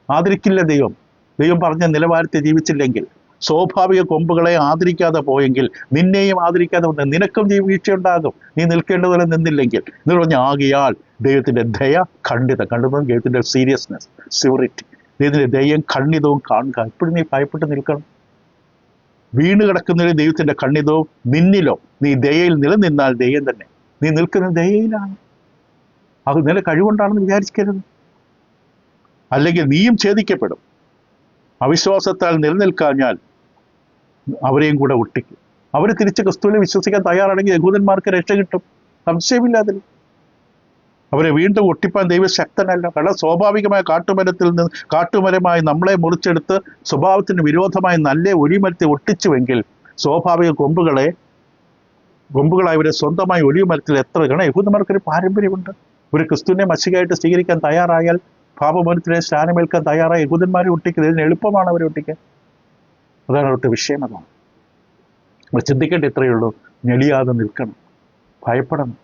ആദരിക്കില്ല ദൈവം. ദൈവം പറഞ്ഞ നിലവാരത്തെ ജീവിച്ചില്ലെങ്കിൽ, സ്വാഭാവിക കൊമ്പുകളെ ആദരിക്കാതെ പോയെങ്കിൽ നിന്നെയും ആദരിക്കാതെ വന്ന് നിനക്കും വീഴ്ചയുണ്ടാകും, നീ നിൽക്കേണ്ടതുപോലെ നിന്നില്ലെങ്കിൽ. എന്ന് പറഞ്ഞ ആകയാൽ ദൈവത്തിൻ്റെ ദയ ഖണ്ഡിതം, ഖണ്ഡിതം ദൈവത്തിൻ്റെ സീരിയസ്നെസ്, സിവറിറ്റി, ദൈവത്തിൻ്റെ ദയയും ഖണ്ഡിതവും കാണുക. എപ്പോഴും നീ ഭയപ്പെട്ട് നിൽക്കണം. വീണ് കിടക്കുന്നതിൽ ദൈവത്തിൻ്റെ ഖണ്ഡിതവും നിന്നിലോ നീ ദയയിൽ നിലനിന്നാൽ ദയം തന്നെ. നീ നിൽക്കുന്നത് ദയയിലാണ്. അത് നില കഴിവുകൊണ്ടാണെന്ന് വിചാരിക്കരുത്. അല്ലെങ്കിൽ നീയും ഛേദിക്കപ്പെടും. അവിശ്വാസത്താൽ നിലനിൽക്കാഞ്ഞാൽ അവരെയും കൂടെ ഒട്ടിക്കും. അവർ തിരിച്ച് ക്രിസ്തുവിനെ വിശ്വസിക്കാൻ തയ്യാറാണെങ്കിൽ യഹൂദന്മാർക്ക് രക്ഷ കിട്ടും, സംശയമില്ല അതിൽ. അവരെ വീണ്ടും ഒട്ടിപ്പാൻ ദൈവം ശക്തനല്ല. കാരണം സ്വാഭാവികമായ കാട്ടുമരമായി നമ്മളെ മുറിച്ചെടുത്ത് സ്വഭാവത്തിന് വിരോധമായി നല്ല ഒലിമരത്തെ ഒട്ടിച്ചുവെങ്കിൽ, സ്വാഭാവിക കൊമ്പുകളായി ഇവരെ സ്വന്തമായി ഒലിമരത്തിൽ എത്ര. കാരണം യഹൂദന്മാർക്കൊരു പാരമ്പര്യമുണ്ട്. ഒരു ക്രിസ്തുവിനെ മഷികായിട്ട് സ്വീകരിക്കാൻ തയ്യാറായാൽ, പാപമോചനത്തിലെ സ്നാനമേൽക്കാൻ തയ്യാറായ യഹൂദന്മാരെ ഒട്ടിക്കുന്നത് ഇതിന് എളുപ്പമാണ്. അവരെ ഒട്ടിക്കാൻ. അതാണ് അവിടുത്തെ വിഷയം. അതാണ് നമ്മൾ ചിന്തിക്കേണ്ട. ഇത്രയേ ഉള്ളൂ. ഞെളിയാതെ നിൽക്കണം, ഭയപ്പെടണം.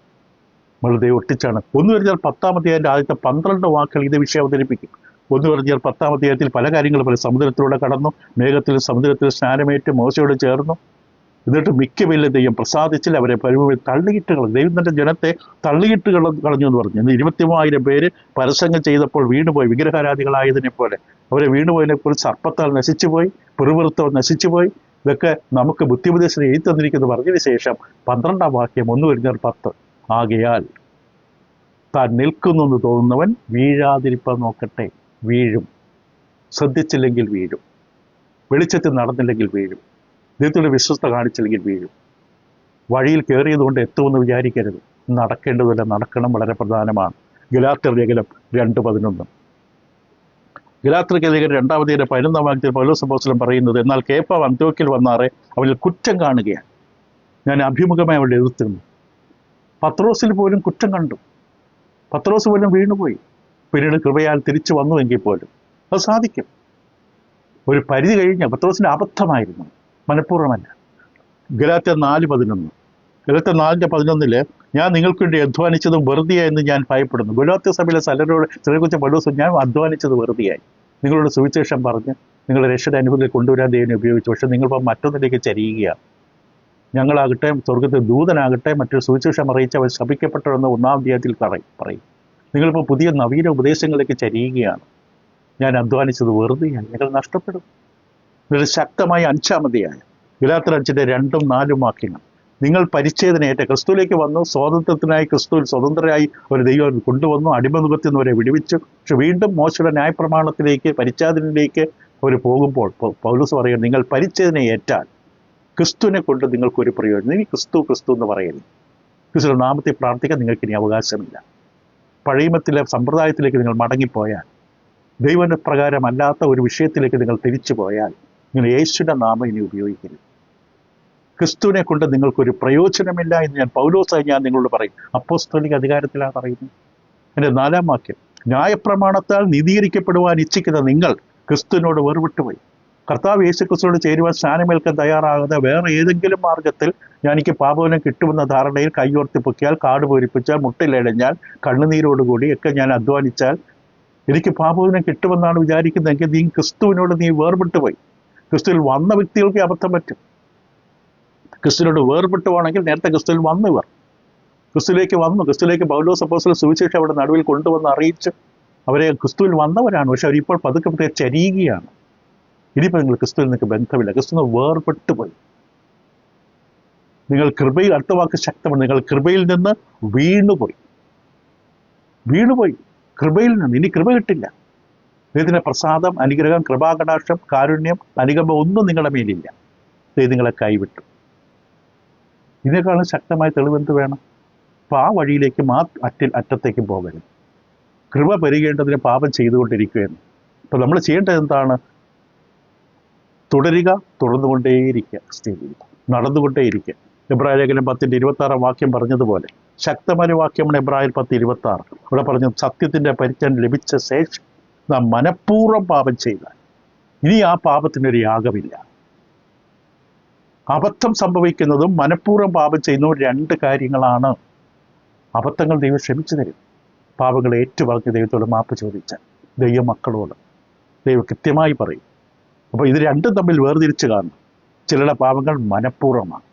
നമ്മൾ ദൈവം ഒട്ടിച്ചാണ്. ഒന്ന് പറഞ്ഞാൽ 10-ാം അധ്യായത്തിൻ്റെ ആദ്യത്തെ 12 വാക്കുകൾ ഇത് വിഷയം അവതരിപ്പിക്കും. ഒന്ന് പറഞ്ഞാൽ 10-ാം അധ്യായത്തിൽ പല കാര്യങ്ങൾ പോലെ സമുദ്രത്തിലൂടെ കടന്നു, മേഘത്തിൽ സമുദ്രത്തിൽ സ്നാനമേറ്റ് മോശയോട് ചേർന്നു. എന്നിട്ട് മിക്കവരിലും ദൈവം പ്രസാദിച്ചില്ല, അവരെ തള്ളിയിട്ട് കളഞ്ഞു. ദൈവം തൻ്റെ ജനത്തെ തള്ളിയിട്ട് കളഞ്ഞു എന്ന് പറഞ്ഞു. 23,000 പേര് പരസംഗം ചെയ്തപ്പോൾ വീണുപോയി, വിഗ്രഹാരാധികളായതിനെ പോലെ. അവരെ വീണുപോയതിനെപ്പോൾ സർപ്പത്താൽ നശിച്ചുപോയി, പിറുപിറുത്തവർ നശിച്ചുപോയി. ഇതൊക്കെ നമുക്ക് ബുദ്ധിപദേശം എഴുതി തന്നിരിക്കുന്നു പറഞ്ഞതിന് ശേഷം 12-ാം വാക്യം 1-10. ആകയാൽ താൻ നിൽക്കുന്നു എന്ന് തോന്നുന്നവൻ വീഴാതിരിപ്പാൻ നോക്കട്ടെ. വീഴും. ശ്രദ്ധിച്ചില്ലെങ്കിൽ വീഴും. വെളിച്ചത്തിൽ നടന്നില്ലെങ്കിൽ വീഴും. ദൈവത്തിൻ്റെ വിശ്വസ്ത കാണിച്ചില്ലെങ്കിൽ വീഴും. വഴിയിൽ കയറിയതുകൊണ്ട് എത്തുമെന്ന് വിചാരിക്കരുത്. നടക്കേണ്ടതില്ല, നടക്കണം, വളരെ പ്രധാനമാണ്. ഗലാത്യർ ലേഖനം 2:11. ഗലാത്യർ ലേഖനം 2-ാം അധ്യായം 11-ാം വാക്യത്തിൽ പൗലോസ് അപ്പോസ്തലൻ പറയുന്നത്, എന്നാൽ കേഫ അന്ത്യോക്യയിൽ വന്നാറെ അവരിൽ കുറ്റം കാണുകയാണ്, ഞാൻ അഭിമുഖമായി അവരുടെ എതിർത്തിരുന്നു. പത്രോസിൽ പോലും കുറ്റം കണ്ടു. പത്രോസ് പോലും വീണുപോയി. പിന്നീട് കൃപയാൽ തിരിച്ചു വന്നുവെങ്കിൽ പോലും അത് സാധിക്കും. ഒരു പരിധി കഴിഞ്ഞ പത്രോസിൻ്റെ അബദ്ധമായിരുന്നു, മനഃപൂർവ്വമല്ല. ഗലാത്യർ 4:11. ഗലാത്യർ 4:11 ഞാൻ നിങ്ങൾക്ക് വേണ്ടി അധ്വാനിച്ചതും വെറുതെയായെന്ന് ഞാൻ ഭയപ്പെടുന്നു. ഗലാത്യ സഭയിലെ ചിലരെക്കുറിച്ച് പൗലോസ്, ഞാൻ അധ്വാനിച്ചത് വെറുതെയായി. നിങ്ങളോട് സുവിശേഷം പറഞ്ഞ് നിങ്ങളുടെ രക്ഷയുടെ അനുഭവത്തിൽ കൊണ്ടുവരാൻ ദൈവം ഉപയോഗിച്ചു. പക്ഷെ നിങ്ങളിപ്പോൾ മറ്റൊന്നിലേക്ക് ചരിയുകയാണ്. ഞങ്ങളാകട്ടെ, സ്വർഗത്തിൽ ദൂതനാകട്ടെ, മറ്റൊരു സുവിശേഷം അറിയിച്ച് അവർ ശപിക്കപ്പെട്ടതെന്ന് 1-ാം അധ്യായത്തിൽ പറയും. നിങ്ങളിപ്പോൾ പുതിയ നവീന ഉപദേശങ്ങളിലേക്ക് ചരിയുകയാണ്. ഞാൻ അധ്വാനിച്ചത് വെറുതെയാണ്, നിങ്ങൾ നഷ്ടപ്പെടും. ഒരു ശക്തമായ 5-ാം അധ്യായം ഗലാത്യർ 5:2-4 വാക്യങ്ങൾ. നിങ്ങൾ പരിച്ഛേദനയേറ്റ ക്രിസ്തുവിലേക്ക് വന്നു. സ്വാതന്ത്ര്യത്തിനായി ക്രിസ്തുവിൽ സ്വതന്ത്രരായി ഒരു ദൈവം കൊണ്ടുവന്നു. അടിമനുഖത്തിൽ നിന്ന് അവരെ വിടുവിച്ചു. പക്ഷെ വീണ്ടും മോശയുടെ ന്യായപ്രമാണത്തിലേക്ക്, പരിച്ഛേദനയിലേക്ക് അവർ പോകുമ്പോൾ പൗലോസ് പറയുന്നത്, നിങ്ങൾ പരിച്ഛേദനയേറ്റാൽ ക്രിസ്തുവിനെ കൊണ്ട് നിങ്ങൾക്കൊരു പ്രയോജനം. ഇനി ക്രിസ്തു എന്ന് പറയരുത്. ക്രിസ്തുവിന്റെ നാമത്തിൽ പ്രാർത്ഥിക്കാൻ നിങ്ങൾക്ക് ഇനി അവകാശമില്ല. പഴയമത്തിലെ സമ്പ്രദായത്തിലേക്ക് നിങ്ങൾ മടങ്ങിപ്പോയാൽ, ദൈവ പ്രകാരമല്ലാത്ത ഒരു വിഷയത്തിലേക്ക് നിങ്ങൾ തിരിച്ചു പോയാൽ, നിങ്ങൾ യേശുവിൻ്റെ നാമം ഇനി ഉപയോഗിക്കരുത്. ക്രിസ്തുവിനെ കൊണ്ട് നിങ്ങൾക്കൊരു പ്രയോജനമില്ല എന്ന് പൗലോസായി ഞാൻ നിങ്ങളോട് പറയും. അപ്പോസ്തലിക അധികാരത്തിലാണ് പറയുന്നത്. എൻ്റെ 4-ാം വാക്യം, ന്യായപ്രമാണത്താൽ നീതീകരിക്കപ്പെടുവാൻ ഇച്ഛിക്കുന്ന നിങ്ങൾ ക്രിസ്തുവിനോട് വേർവിട്ടുപോയി. കർത്താവ് യേശു ക്രിസ്തുവിനോട് ചേരുവാൻ സ്നാനമേൽക്കാൻ തയ്യാറാകാതെ വേറെ ഏതെങ്കിലും മാർഗത്തിൽ എനിക്ക് പാപവനം കിട്ടുമെന്ന ധാരണയിൽ കൈയോർത്തി പൊക്കിയാൽ, കാട് പൂരിപ്പിച്ചാൽ, മുട്ടിലിഴഞ്ഞാൽ, കണ്ണുനീരോടുകൂടി ഒക്കെ ഞാൻ അധ്വാനിച്ചാൽ എനിക്ക് പാപവനം കിട്ടുമെന്നാണ് വിചാരിക്കുന്നതെങ്കിൽ നീ ക്രിസ്തുവിനോട് വേർപെട്ടുപോയി. ക്രിസ്തുവിൽ വന്ന വ്യക്തികൾക്ക് അബദ്ധം പറ്റും. ക്രിസ്തുവിനോട് വേർപെട്ടു പോകണമെങ്കിൽ നേരത്തെ ക്രിസ്തുവിൽ വന്നവർ ക്രിസ്തുവിലേക്ക് പൗലോസ് അപ്പോസ്തലൻ സുവിശേഷം അവിടെ നടുവിൽ കൊണ്ടുവന്ന് അറിയിച്ച് അവരെ ക്രിസ്തുവിൽ വന്നവരാണ്. പക്ഷെ അവരിപ്പോൾ പതുക്കെ ചരിയുകയാണ്. ഇനിയിപ്പോൾ നിങ്ങൾ ക്രിസ്തുവിൽ നിങ്ങൾക്ക് ബന്ധമില്ല. ക്രിസ്തുവിന് വേർപെട്ടു പോയി. നിങ്ങൾ കൃപയിൽ, അടുത്ത വാക്ക് ശക്തമാണ്, നിങ്ങൾ കൃപയിൽ നിന്ന് വീണുപോയി. കൃപയിൽ നിന്ന് ഇനി കൃപ കിട്ടില്ല. ദൈവത്തിൻ്റെ പ്രസാദം, അനുഗ്രഹം, കൃപാകടാക്ഷം, കാരുണ്യം, അനുകമ്പം ഒന്നും നിങ്ങളുടെ മേലില്ല. ദൈവം നിങ്ങളെ കൈവിട്ടു. ഇതിനേക്കാളും ശക്തമായ തെളിവെന്ത് വേണം? അപ്പോൾ ആ വഴിയിലേക്കും ആ അറ്റത്തേക്കും പോകരുത്. കൃപ പെരുകേണ്ടതിന് പാപം ചെയ്തുകൊണ്ടിരിക്കുകയെന്ന്. അപ്പോൾ നമ്മൾ ചെയ്യേണ്ടത് എന്താണ്? തുടരുക, തുടർന്നുകൊണ്ടേയിരിക്കുക, നടന്നുകൊണ്ടേയിരിക്കുക. എബ്രായലേഖനം 10:26 വാക്യം പറഞ്ഞതുപോലെ ശക്തമായ വാക്യമാണ് എബ്രായർ 10:26. ഇവിടെ പറഞ്ഞു, സത്യത്തിൻ്റെ പരിജ്ഞാനം ലഭിച്ച ശേഷം നാം മനഃപൂർവ്വം പാപം ചെയ്താൽ ഇനി ആ പാപത്തിനൊരു യാഗമില്ല. അബദ്ധം സംഭവിക്കുന്നതും മനഃപൂർവ്വം പാപം ചെയ്യുന്നതും രണ്ട് കാര്യങ്ങളാണ്. അബദ്ധങ്ങൾ ദൈവം ക്ഷമിച്ചു തരും. പാപങ്ങൾ ഏറ്റുപറഞ്ഞ് ദൈവത്തോട് മാപ്പ് ചോദിച്ചാൽ ദൈവ മക്കളോട് ദൈവം കൃത്യമായി പറയും. അപ്പോൾ ഇത് രണ്ടും തമ്മിൽ വേർതിരിച്ച് കാണണം. ചിലരുടെ പാപങ്ങൾ മനഃപൂർവ്വമാണ്.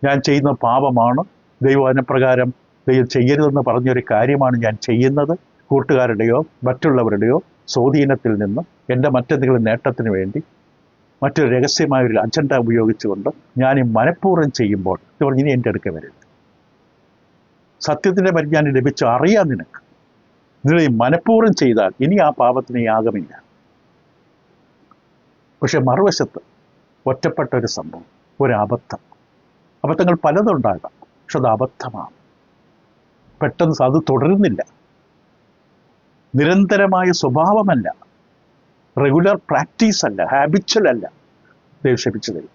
ഞാൻ ചെയ്യുന്ന പാപമാണ്, ദൈവം അതിനപ്രകാരം ദൈവം ചെയ്യരുതെന്ന് പറഞ്ഞൊരു കാര്യമാണ് ഞാൻ ചെയ്യുന്നത്. കൂട്ടുകാരുടെയോ മറ്റുള്ളവരുടെയോ സ്വാധീനത്തിൽ നിന്ന് എൻ്റെ മറ്റെന്തെങ്കിലും നേട്ടത്തിന് വേണ്ടി മറ്റൊരു രഹസ്യമായൊരു അജണ്ട ഉപയോഗിച്ചുകൊണ്ട് ഞാൻ ഈ മനഃപൂർവ്വം ചെയ്യുമ്പോൾ ഇനി എൻ്റെ അടുക്ക വരരുത്. സത്യത്തിൻ്റെ പരിജ്ഞാനം ലഭിച്ചു അറിയാം നിനക്ക്. നിങ്ങൾ ഈ മനഃപൂർവ്വം ചെയ്താൽ ഇനി ആ പാപത്തിന് യാഗമില്ല. പക്ഷെ മറുവശത്ത് ഒറ്റപ്പെട്ട ഒരു സംഭവം, ഒരു അബദ്ധം. അബദ്ധങ്ങൾ പലതുണ്ടാകാം, പക്ഷെ അത് അബദ്ധമാണ്. പെട്ടെന്ന് അത് തുടരുന്നില്ല, നിരന്തരമായ സ്വഭാവമല്ല, റെഗുലർ പ്രാക്ടീസ് അല്ല, ഹാബിച്വൽ അല്ല. ദൈവം ക്ഷമിച്ചു തരും.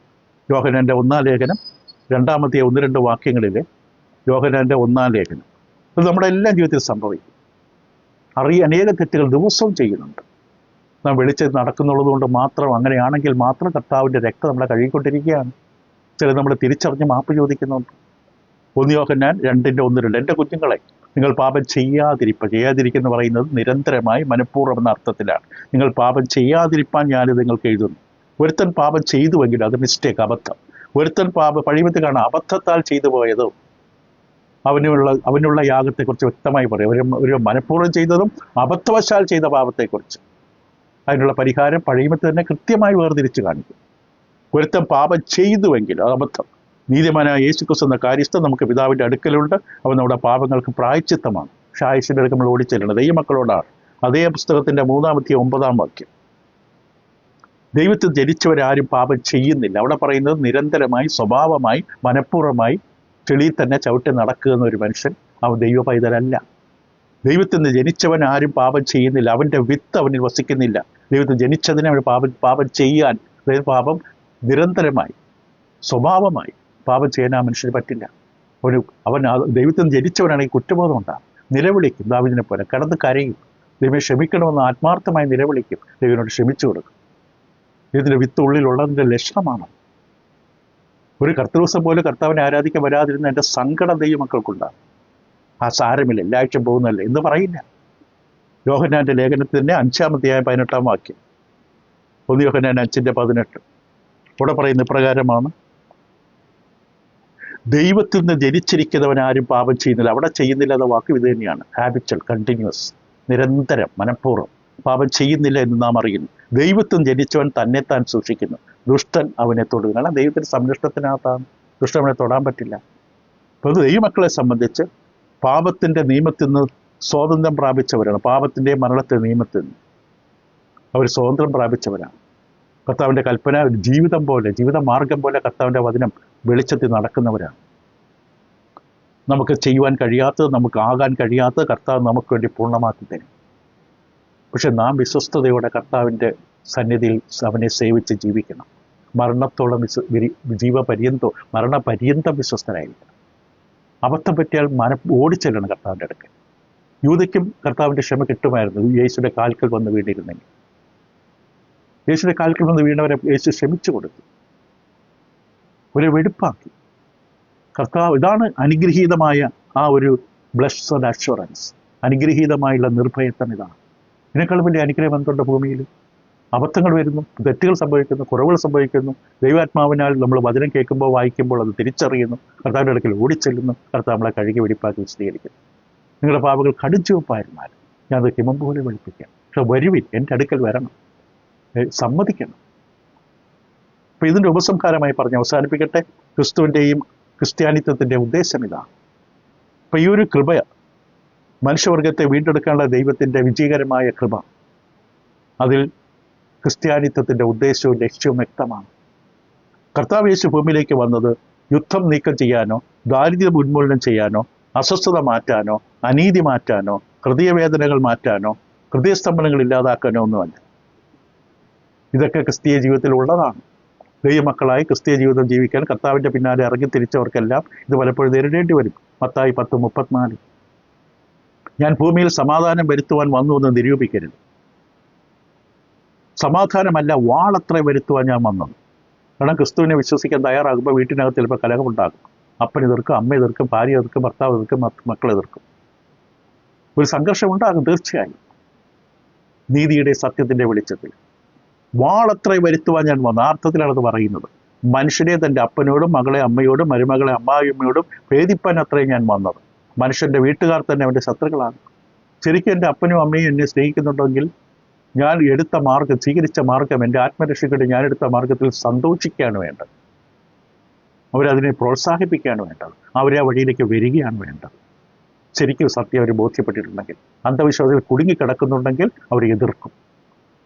യോഹന്നാൻ്റെ 1-ാം ലേഖനം 2-2 വാക്യങ്ങളിൽ, യോഹന്നാൻ്റെ 1-ാം ലേഖനം, അത് നമ്മുടെ എല്ലാം ജീവിതത്തിൽ സംഭവിക്കും. അനേക തെറ്റുകൾ ദിവസവും ചെയ്യുന്നുണ്ട്. നാം വെളിച്ചത്ത് നടക്കുന്നുള്ളത് കൊണ്ട് മാത്രം, അങ്ങനെയാണെങ്കിൽ മാത്രം കർത്താവിൻ്റെ രക്തം നമ്മളെ കഴുകിക്കൊണ്ടിരിക്കുകയാണ്. ചിലർ നമ്മൾ തിരിച്ചറിഞ്ഞ് മാപ്പ് ചോദിക്കുന്നുണ്ട്. 1 യോഹന്നാൻ 2:1-2, എൻ്റെ കുഞ്ഞുങ്ങളെ നിങ്ങൾ പാപം ചെയ്യാതിരിക്കുന്ന പറയുന്നത് നിരന്തരമായി മനഃപൂർവ്വം എന്ന അർത്ഥത്തിലാണ്. നിങ്ങൾ പാപം ചെയ്യാതിരിപ്പാൻ ഞാനിത് നിങ്ങൾക്ക് എഴുതുന്നു. ഒരുത്തൻ പാപം ചെയ്തുവെങ്കിൽ അത് മിസ്റ്റേക്ക്, അബദ്ധം. ഒരുത്തൻ പഴിമത്ത് കാണാം, അബദ്ധത്താൽ ചെയ്തു പോയതോ അവനുള്ള യാഗത്തെക്കുറിച്ച് വ്യക്തമായി പറയും. ഒരു മനഃപൂർവ്വം ചെയ്തതും അബദ്ധവശാൽ ചെയ്ത പാപത്തെക്കുറിച്ച് അതിനുള്ള പരിഹാരം പഴിമത്ത് തന്നെ കൃത്യമായി വേർതിരിച്ച് കാണിക്കും. ഒരുത്തൻ പാപം ചെയ്തുവെങ്കിൽ അത് അബദ്ധം. നീതിമാനായ യേശുക്രിസ്തു എന്ന കാര്യസ്ഥൻ നമുക്ക് പിതാവിൻ്റെ അടുക്കലുണ്ട്. അവൻ നമ്മുടെ പാപങ്ങൾക്ക് പ്രായശ്ചിത്തമാണ്. പക്ഷെ ആയുഷിൻ്റെ അടുക്കൽ നമ്മൾ ഓടിച്ചെല്ലുന്നത് ദൈവമക്കളോടാണ്. അതേ പുസ്തകത്തിൻ്റെ 3-9 വാക്യം, ദൈവത്തിൽ ജനിച്ചവരാരും പാപം ചെയ്യുന്നില്ല. അവിടെ പറയുന്നത് നിരന്തരമായി, സ്വഭാവമായി, മനഃപൂർവ്വമായി ചെളിയിൽ തന്നെ ചവിട്ടി നടക്കുന്ന ഒരു മനുഷ്യൻ അവൻ ദൈവ പൈതലല്ല. ദൈവത്തിൽ നിന്ന് ജനിച്ചവൻ ആരും പാപം ചെയ്യുന്നില്ല, അവൻ്റെ വിത്ത് അവനിൽ വസിക്കുന്നില്ല. ദൈവത്തിൽ ജനിച്ചതിനെ അവൻ പാപം ചെയ്യാൻ, അതായത് പാപം നിരന്തരമായി സ്വഭാവമായി പാപം ചെയ്യാൻ ആ മനുഷ്യന് പറ്റില്ല. അവൻ ദൈവത്തിൽ നിന്ന് ജനിച്ചവനാണെങ്കിൽ കുറ്റബോധം ഉണ്ടാകും, നിലവിളിക്കും, ദാവീദിനെ പോലെ കിടന്ന് കരയും, ദൈവം ക്ഷമിക്കണമെന്ന് ആത്മാർത്ഥമായി നിലവിളിക്കും, ദൈവനോട് ക്ഷമിച്ചു കൊടുക്കും. ഇതിൻ്റെ വിത്ത് ഉള്ളിലുള്ളതിൻ്റെ ലക്ഷണമാണ്. ഒരു കർത്തൃദിവസം പോലെ കർത്താവിനെ ആരാധിക്കാൻ വരാതിരുന്ന എൻ്റെ സങ്കടം ദൈവ മക്കൾക്കുണ്ടാകും. ആ സാരമില്ല, എല്ലാഴ്ച പോകുന്നതല്ലേ എന്ന് പറയില്ല. യോഹന്നാൻ്റെ ലേഖനത്തിൻ്റെ 5-ാം വാക്യം, 1 യോഹന്നാൻ 5:18, ഇവിടെ പറയുന്ന ഇപ്രകാരമാണ്, ദൈവത്തിൽ നിന്ന് ജനിച്ചിരിക്കുന്നവൻ ആരും പാപം ചെയ്യുന്നില്ല. അവിടെ ചെയ്യുന്നില്ല എന്ന വാക്ക് ഇത് തന്നെയാണ്. ഹാബിച്വൽ, കണ്ടിന്യൂസ്, നിരന്തരം, മനഃപൂർവ്വം പാപം ചെയ്യുന്നില്ല എന്ന് നാം അറിയുന്നു. ദൈവത്തിൽ ജനിച്ചവൻ തന്നെത്താൻ സൂക്ഷിക്കുന്നു, ദുഷ്ടൻ അവനെ തൊടുക. കാരണം ദൈവത്തിൻ്റെ സംരക്ഷണത്തിനകത്താണ്, ദുഷ്ടൻ അവനെ തൊടാൻ പറ്റില്ല. അപ്പോൾ ദൈവമക്കളെ സംബന്ധിച്ച് പാപത്തിൻ്റെ നിയമത്തിൽ നിന്ന് സ്വാതന്ത്ര്യം പ്രാപിച്ചവരാണ്. പാപത്തിൻ്റെയും മരണത്തിൻ്റെ നിയമത്തിൽ നിന്ന് അവർ സ്വാതന്ത്ര്യം പ്രാപിച്ചവരാണ്. കർത്താവിൻ്റെ കൽപ്പന ഒരു ജീവിതം പോലെ, ജീവിതമാർഗം പോലെ കർത്താവിൻ്റെ വചനം വെളിച്ചത്തിൽ നടക്കുന്നവരാണ്. നമുക്ക് ചെയ്യുവാൻ കഴിയാത്തത്, നമുക്ക് ആകാൻ കഴിയാത്തത് കർത്താവ് നമുക്ക് വേണ്ടി പൂർണ്ണമാക്കി തരും. പക്ഷെ നാം വിശ്വസ്തയോടെ കർത്താവിൻ്റെ സന്നിധിയിൽ അവനെ സേവിച്ച് ജീവിക്കണം. മരണത്തോളം മരണപര്യന്തം വിശ്വസ്തരായിരിക്കണം. അബദ്ധം പറ്റിയാൽ ഓടിച്ചെല്ലണം കർത്താവിൻ്റെ അടുക്കൽ. യൂദയ്ക്കും കർത്താവിൻ്റെ ക്ഷമ കിട്ടുമായിരുന്നു യേശുവിൻ്റെ കാൽക്കൽ വന്ന് വീണിരുന്നെങ്കിൽ. യേശുവിൻ്റെ കാൽക്കൽ വന്ന് വീണവരെ യേശു ക്ഷമിച്ചു കൊടുത്തു, ഒരു വെടുപ്പാക്കി. കർത്താവ്, ഇതാണ് അനുഗ്രഹീതമായ ആ ഒരു ബ്ലെസ്ഡ് അഷ്വറൻസ്, അനുഗ്രഹീതമായുള്ള നിർഭയത്വം. ഇതാണ്. ഇതിനേക്കാളും വലിയ അനുഗ്രഹം എന്തുണ്ട് ഭൂമിയിൽ? അബദ്ധങ്ങൾ വരുന്നു, തെറ്റുകൾ സംഭവിക്കുന്നു, കുറവുകൾ സംഭവിക്കുന്നു. ദൈവാത്മാവിനാൽ നമ്മൾ വചനം കേൾക്കുമ്പോൾ, വായിക്കുമ്പോൾ അത് തിരിച്ചറിയുന്നു, കർത്താവിൻ്റെ അടുക്കൽ ഓടിച്ചെല്ലുന്നു, കർത്താവ് നമ്മളെ കഴുകി വെടിപ്പാക്കി വിശദീകരിക്കുന്നു. നിങ്ങളുടെ പാപങ്ങൾ കടുംചുവപ്പായിരുന്നാൽ ഞാനത് ഹിമം പോലെ വെളുപ്പിക്കാം. പക്ഷെ വരുവിൻ, എൻ്റെ അടുക്കൽ വരണം, സമ്മതിക്കണം. അപ്പോൾ ഇതിൻ്റെ ഉപസംഹാരമായി പറഞ്ഞ് അവസാനിപ്പിക്കട്ടെ. ക്രിസ്ത്യാനിത്വത്തിൻ്റെ ഉദ്ദേശം ഇതാണ്. അപ്പം ഈ ഒരു കൃപ, മനുഷ്യവർഗത്തെ വീണ്ടെടുക്കാനുള്ള ദൈവത്തിൻ്റെ വിജയകരമായ കൃപ, അതിൽ ക്രിസ്ത്യാനിത്വത്തിൻ്റെ ഉദ്ദേശവും ലക്ഷ്യവും വ്യക്തമാണ്. കർത്താവ് യേശു ഭൂമിയിലേക്ക് വന്നത് യുദ്ധം നീക്കം ചെയ്യാനോ, ദാരിദ്ര്യം ഉന്മൂലനം ചെയ്യാനോ, അസ്വസ്ഥത മാറ്റാനോ, അനീതി മാറ്റാനോ, ഹൃദയവേദനകൾ മാറ്റാനോ, ഹൃദയസ്തംഭനങ്ങൾ ഇല്ലാതാക്കാനോ ഒന്നുമല്ല. ഇതൊക്കെ ക്രിസ്തീയ ജീവിതത്തിൽ ഉള്ളതാണ്. ദൈവമക്കളായി ക്രിസ്തീയ ജീവിതം ജീവിക്കാൻ കർത്താവിൻ്റെ പിന്നാലെ ഇറങ്ങി തിരിച്ചവർക്കെല്ലാം ഇത് പലപ്പോഴും നേരിടേണ്ടി വരും. മത്തായി 10:34. ഞാൻ ഭൂമിയിൽ സമാധാനം വരുത്തുവാൻ വന്നു എന്ന് നിരൂപിക്കരുത്. സമാധാനമല്ല, വാളത്ര വരുത്തുവാൻ ഞാൻ വന്നത്. കാരണം ക്രിസ്തുവിനെ വിശ്വസിക്കാൻ തയ്യാറാകുമ്പോൾ വീട്ടിനകത്ത് ചിലപ്പോൾ കലഹമുണ്ടാകും. അപ്പൻ എതിർക്കും, അമ്മ എതിർക്കും, ഭാര്യ എതിർക്കും, ഭർത്താവ് എതിർക്കും, മക്കൾ എതിർക്കും. ഒരു സംഘർഷം ഉണ്ടാകും തീർച്ചയായും. നീതിയുടെ സത്യത്തിൻ്റെ വെളിച്ചത്തിൽ വാളത്ര വരുത്തുവാൻ ഞാൻ വന്നു. ആ അർത്ഥത്തിലാണ് അത് പറയുന്നത്. മനുഷ്യനെ തൻ്റെ അപ്പനോടും മകളെ അമ്മയോടും മരുമകളെ അമ്മായിയമ്മയോടും ഭേദിപ്പാൻ അത്രയും ഞാൻ വന്നത്. മനുഷ്യൻ്റെ വീട്ടുകാർ തന്നെ അവൻ്റെ ശത്രുക്കളാണ്. ശരിക്കും എൻ്റെ അപ്പനും അമ്മയും എന്നെ സ്നേഹിക്കുന്നുണ്ടെങ്കിൽ ഞാൻ എടുത്ത മാർഗം, സ്വീകരിച്ച മാർഗം, എൻ്റെ ആത്മരക്ഷയ്ക്ക് ഞാൻ എടുത്ത മാർഗത്തിൽ സന്തോഷിക്കുകയാണ് വേണ്ടത്. അവരതിനെ പ്രോത്സാഹിപ്പിക്കുകയാണ് വേണ്ടത്. അവരെ ആ വഴിയിലേക്ക് വരികയാണ് വേണ്ടത്. ശരിക്കും സത്യം അവർ ബോധ്യപ്പെട്ടിട്ടുണ്ടെങ്കിൽ. അന്ധവിശ്വാസത്തിൽ കുടുങ്ങിക്കിടക്കുന്നുണ്ടെങ്കിൽ അവർ എതിർക്കും.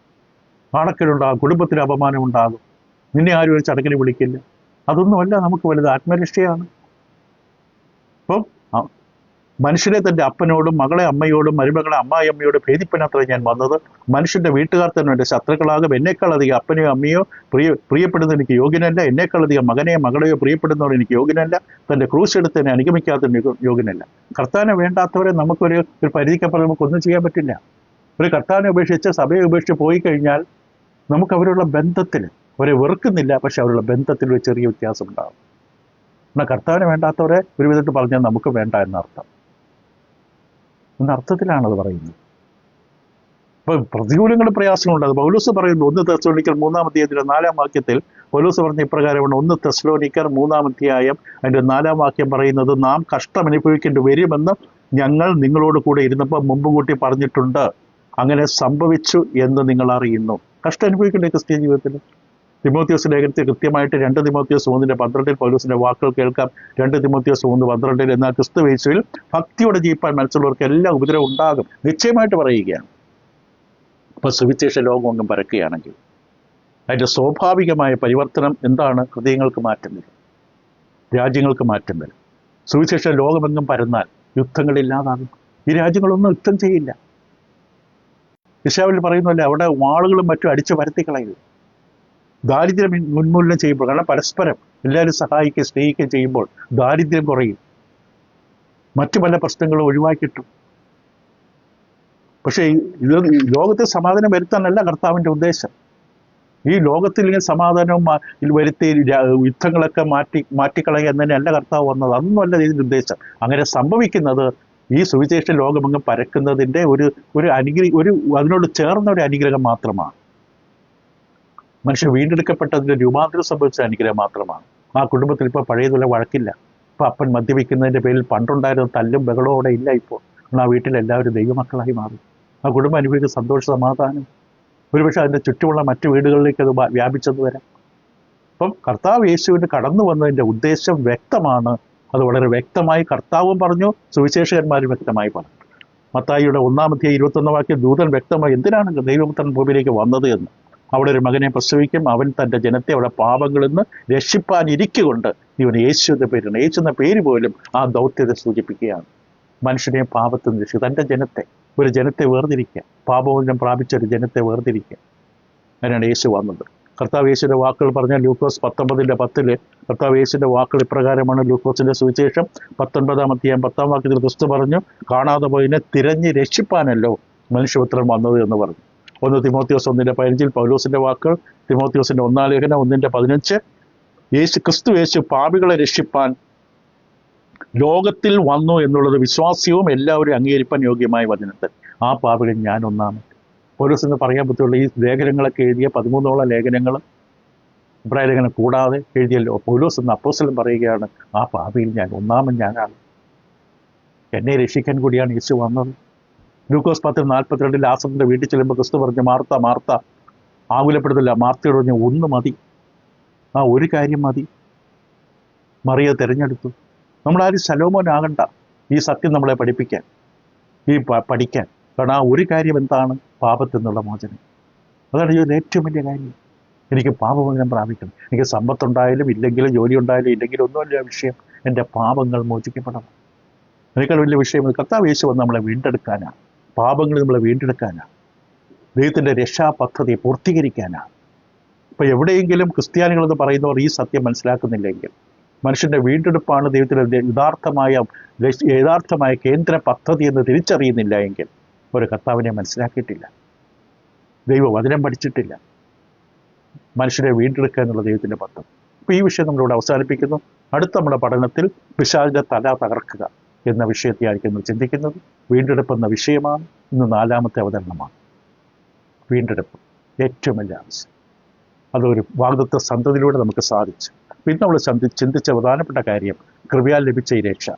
നാണക്കേടുണ്ടാകും, കുടുംബത്തിന് അപമാനം ഉണ്ടാകും, നിന്നെ ആരും ഒരു ചടങ്ങിന് വിളിക്കില്ല. അതൊന്നുമല്ല നമുക്ക് വലുത്, ആത്മരക്ഷയാണ്. അപ്പം മനുഷ്യരെ തൻ്റെ അപ്പനോടും മകളെ അമ്മയോടും മരുമകളെ അമ്മായിയമ്മയോടും ഭേദിപ്പനത്ര ഞാൻ വന്നത്. മനുഷ്യൻ്റെ വീട്ടുകാർ തന്നെ എൻ്റെ ശത്രുക്കളാകും. എന്നേക്കാളധികം അപ്പനെയോ അമ്മയോ പ്രിയപ്പെടുന്നത് എനിക്ക് യോഗ്യനല്ല. എന്നേക്കാളധികം മകനെയോ മകളെയോ പ്രിയപ്പെടുന്നവർ എനിക്ക് യോഗ്യനല്ല. തൻ്റെ ക്രൂശ് എടുത്ത് എന്നെ അനുഗമിക്കാത്ത യോഗ്യനല്ല. കർത്താവിനെ വേണ്ടാത്തവരെ നമുക്കൊരു പരിധിക്കപ്പുറം നമുക്കൊന്നും ചെയ്യാൻ പറ്റില്ല. ഒരു കർത്താവിനെ ഉപേക്ഷിച്ച് സഭയെ ഉപേക്ഷിച്ച് പോയി കഴിഞ്ഞാൽ നമുക്ക് അവരുള്ള ബന്ധത്തിൽ അവരെ വെറുക്കുന്നില്ല, പക്ഷെ അവരുള്ള ബന്ധത്തിൽ ഒരു ചെറിയ വ്യത്യാസം ഉണ്ടാകും. എന്നാൽ കർത്താവിനെ വേണ്ടാത്തവരെ ഒരു വിധത്തിൽ പറഞ്ഞാൽ നമുക്ക് വേണ്ട എന്നർത്ഥം. എന്നർത്ഥത്തിലാണത് പറയുന്നത്. ഇപ്പം പ്രതികൂലങ്ങളും പ്രയാസങ്ങളുണ്ട്. അത് പൗലോസ് പറയുന്നു 1 തെസ്സലോനിക്കർ 3-ാം വാക്യത്തിൽ പൗലോസ് പറഞ്ഞ ഇപ്രകാരമാണ്. 1 തെസ്സലോനിക്കർ 3-ാം അധ്യായം അതിൻ്റെ 4-ാം വാക്യം പറയുന്നത്, നാം കഷ്ടം അനുഭവിക്കേണ്ടി വരുമെന്ന് ഞങ്ങൾ നിങ്ങളോട് കൂടെ ഇരുന്നപ്പോൾ മുമ്പ് കൂട്ടി പറഞ്ഞിട്ടുണ്ട്. അങ്ങനെ സംഭവിച്ചു എന്ന് നിങ്ങൾ അറിയുന്നു. കഷ്ടം അനുഭവിക്കേണ്ട ക്രിസ്ത്യ ജീവിതത്തിൽ. തിമോത്തിയോസ് ലേഖനത്തിൽ കൃത്യമായിട്ട് 2 തിമോത്തിയോസ് 3:12 പൗലോസിന്റെ വാക്കുകൾ കേൾക്കാം. 2 തിമോത്തിയോസ് 3:12. എന്നാൽ ക്രിസ്തു യേശുവിൽ ഭക്തിയോടെ ജീവിപ്പാൻ മനസ്സുള്ളവർക്ക് എല്ലാം ഉപദ്രവം ഉണ്ടാകും. നിശ്ചയമായിട്ട് പറയുകയാണ്. ഇപ്പൊ സുവിശേഷ ലോകമൊന്നും പരക്കുകയാണെങ്കിൽ അതിൻ്റെ സ്വാഭാവികമായ പരിവർത്തനം എന്താണ്? ഹൃദയങ്ങൾക്ക് മാറ്റം വരും, രാജ്യങ്ങൾക്ക് മാറ്റം വരും. സുവിശേഷ ലോകമെങ്ങും പരന്നാൽ യുദ്ധങ്ങളില്ലാതാകും. ഈ രാജ്യങ്ങളൊന്നും യുദ്ധം ചെയ്യില്ല. യശയ്യാവിൽ പറയുന്നല്ലേ, അവിടെ വാളുകളും മറ്റും അടിച്ചു പരത്തിക്കളയുക. ദാരിദ്ര്യം ഉന്മൂലനം ചെയ്യുമ്പോൾ, കാരണം പരസ്പരം എല്ലാവരും സഹായിക്കുകയും സ്നേഹിക്കുകയും ചെയ്യുമ്പോൾ ദാരിദ്ര്യം കുറയും, മറ്റു പല പ്രശ്നങ്ങളും ഒഴിവാക്കിയിട്ടും. പക്ഷേ ഇത് ലോകത്തിൽ സമാധാനം വരുത്താനല്ല കർത്താവിൻ്റെ ഉദ്ദേശം. ഈ ലോകത്തിൽ ഇങ്ങനെ സമാധാനവും വരുത്തി യുദ്ധങ്ങളൊക്കെ മാറ്റിക്കളയുക എന്നതിനല്ല കർത്താവ് വന്നത്. അതൊന്നുമല്ല ഇതിൻ്റെ ഉദ്ദേശം. അങ്ങനെ സംഭവിക്കുന്നത് ഈ സുവിശേഷ ലോകമെങ്ങും പരക്കുന്നതിൻ്റെ ഒരു അതിനോട് ചേർന്ന ഒരു അനുഗ്രഹം മാത്രമാണ്. മനുഷ്യൻ വീണ്ടെടുക്കപ്പെട്ടതിൻ്റെ രൂപാന്തരം സംഭവിച്ച അനുഗ്രഹം മാത്രമാണ്. ആ കുടുംബത്തിൽ ഇപ്പോൾ പഴയതുള്ള വഴക്കില്ല. ഇപ്പം അപ്പൻ മദ്യപിക്കുന്നതിൻ്റെ പേരിൽ പണ്ടുണ്ടായിരുന്ന തല്ലും ബഹളവും അവിടെ ഇല്ല. ഇപ്പോൾ ആ വീട്ടിലെല്ലാവരും ദൈവമക്കളായി മാറി. ആ കുടുംബം അനുഭവിക്കുന്ന സന്തോഷ സമാധാനം ഒരുപക്ഷെ അതിൻ്റെ ചുറ്റുമുള്ള മറ്റു വീടുകളിലേക്ക് അത് വ്യാപിച്ചെന്ന് വരാം. അപ്പം കർത്താവ് യേശുവിന് കടന്നു വന്നതിൻ്റെ ഉദ്ദേശം വ്യക്തമാണ്. അത് വളരെ വ്യക്തമായി കർത്താവും പറഞ്ഞു, സുവിശേഷകന്മാരും വ്യക്തമായി പറഞ്ഞു. മത്തായിയുടെ 1-ാം വാക്യം ദൂതൻ വ്യക്തമായി എന്തിനാണ് ദൈവപുത്രൻ ഭൂമിയിലേക്ക് വന്നത് എന്ന്. അവിടെ ഒരു മകനെ പ്രസവിക്കും, അവൻ തൻ്റെ ജനത്തെ അവിടെ പാപങ്ങളിൽ നിന്ന് രക്ഷിപ്പാനിരിക്കുകൊണ്ട് ഇവൻ യേശു എന്ന പേരാണ്. യേശു എന്ന പേര് പോലും ആ ദൗത്യത്തെ സൂചിപ്പിക്കുകയാണ്. മനുഷ്യനെ പാപത്തിൽ നിന്ന് രക്ഷിക്കുക, തൻ്റെ ജനത്തെ, ഒരു ജനത്തെ വേർതിരിക്കുക, പാപമോചനം പ്രാപിച്ച ഒരു ജനത്തെ വേർതിരിക്കുക. അങ്ങനെയാണ് യേശു വന്നത്. കർത്താവ് യേശുവിൻ്റെ വാക്കുകൾ പറഞ്ഞാൽ ലൂക്കോസ് 19:10 കർത്താവ് യേശുവിൻ്റെ വാക്കുകൾ ഇപ്രകാരമാണ്. ലൂക്കോസിൻ്റെ സുവിശേഷം 19-ാം അധ്യായം 10-ാം വാക്യത്തിൽ ക്രിസ്തു പറഞ്ഞു, കാണാതെ പോയതിനെ തിരഞ്ഞ് രക്ഷിപ്പാനല്ലോ മനുഷ്യപുത്രൻ വന്നത് എന്ന് പറഞ്ഞു. 1 തിമോത്തിയോസ് 1:15 പൗലോസിൻ്റെ വാക്കുകൾ. തിമോത്തിയോസിൻ്റെ 1-ാം ലേഖനം 1:15 ക്രിസ്തു യേശു പാപികളെ രക്ഷിപ്പാൻ ലോകത്തിൽ വന്നു എന്നുള്ളത് വിശ്വാസ്യവും എല്ലാവരും അംഗീകരിപ്പാൻ യോഗ്യമായ വചനത്തിൽ. ആ പാപികൾ ഞാൻ ഒന്നാമൻ. പൗലോസിന് പറയാൻ പറ്റുള്ള ഈ ലേഖനങ്ങളൊക്കെ എഴുതിയ 13ഓളം ലേഖനങ്ങൾ ഇബ്രായ ലേഖനം കൂടാതെ എഴുതിയല്ലോ. പൗലോസ് എന്ന അപ്പോസ്തലൻ പറയുകയാണ്, ആ പാപിയിൽ ഞാൻ ഒന്നാമൻ ഞാനാണ്. എന്നെ രക്ഷിക്കാൻ കൂടിയാണ് യേശു വന്നത്. ലൂക്കോസ് 10:42 ലാസറിന്റെ വീട്ടിൽ ചെല്ലുമ്പോൾ ക്രിസ്തു പറഞ്ഞു, മാർത്ത മാർത്ത, ആകുലപ്പെടുത്തില്ല, മാർത്തയോട് പറഞ്ഞു, ഒന്ന് മതി, ആ ഒരു കാര്യം മതി. മറിയ തിരഞ്ഞെടുത്തു. നമ്മളാരും ശലോമോനാകണ്ട ഈ സത്യം നമ്മളെ പഠിപ്പിക്കാൻ, ഈ പഠിക്കാൻ. കാരണം ആ ഒരു കാര്യം എന്താണ്? പാപത്തിൽ നിന്നുള്ള മോചനം. അതാണ് ഇതിൽ ഏറ്റവും വലിയ കാര്യം. എനിക്ക് പാപമോചനം പ്രാപിക്കണം. എനിക്ക് സമ്പത്തുണ്ടായാലും ഇല്ലെങ്കിലും, ജോലി ഉണ്ടായാലും ഇല്ലെങ്കിലും ഒന്നുമല്ല വിഷയം. എൻ്റെ പാപങ്ങൾ മോചിക്കപ്പെടണം. അതിനേക്കാൾ വലിയ വിഷയം കർത്താവ് യേശു വന്ന് നമ്മളെ വീണ്ടെടുക്കാനാണ്. പാപങ്ങളിൽ നമ്മളെ വീണ്ടെടുക്കാനാണ്. ദൈവത്തിൻ്റെ രക്ഷാ പദ്ധതി പൂർത്തീകരിക്കാനാണ്. ഇപ്പം എവിടെയെങ്കിലും ക്രിസ്ത്യാനികളെന്ന് പറയുന്നവർ ഈ സത്യം മനസ്സിലാക്കുന്നില്ലെങ്കിൽ, മനുഷ്യൻ്റെ വീണ്ടെടുപ്പാണ് ദൈവത്തിൻ്റെ യഥാർത്ഥമായ കേന്ദ്ര പദ്ധതി എന്ന് തിരിച്ചറിയുന്നില്ല എങ്കിൽ ഒരു കർത്താവിനെ മനസ്സിലാക്കിയിട്ടില്ല, ദൈവവചനം പഠിച്ചിട്ടില്ല. മനുഷ്യരെ വീണ്ടെടുക്കുക എന്നുള്ള ദൈവത്തിൻ്റെ പദ്ധതി. അപ്പോൾ ഈ വിഷയം നമ്മളിവിടെ അവസാനിപ്പിക്കുന്നു. അടുത്ത നമ്മുടെ പഠനത്തിൽ പിശാചിൻ്റെ തല തകർക്കുക എന്ന വിഷയത്തെയായിരിക്കും ചിന്തിക്കുന്നത്. വീണ്ടെടുപ്പ് എന്ന വിഷയമാണ് ഇന്ന് 4ാമത്തെ അവതരണമാണ്. വീണ്ടെടുപ്പ് ഏറ്റവും വലിയ ആവശ്യം. അതൊരു വാഗ്ദത്ത സന്തതിയിലൂടെ നമുക്ക് സാധിച്ചു. പിന്നെ നമ്മൾ ചിന്തിച്ച പ്രധാനപ്പെട്ട കാര്യം കൃപയാൽ ലഭിച്ച ഈ രക്ഷ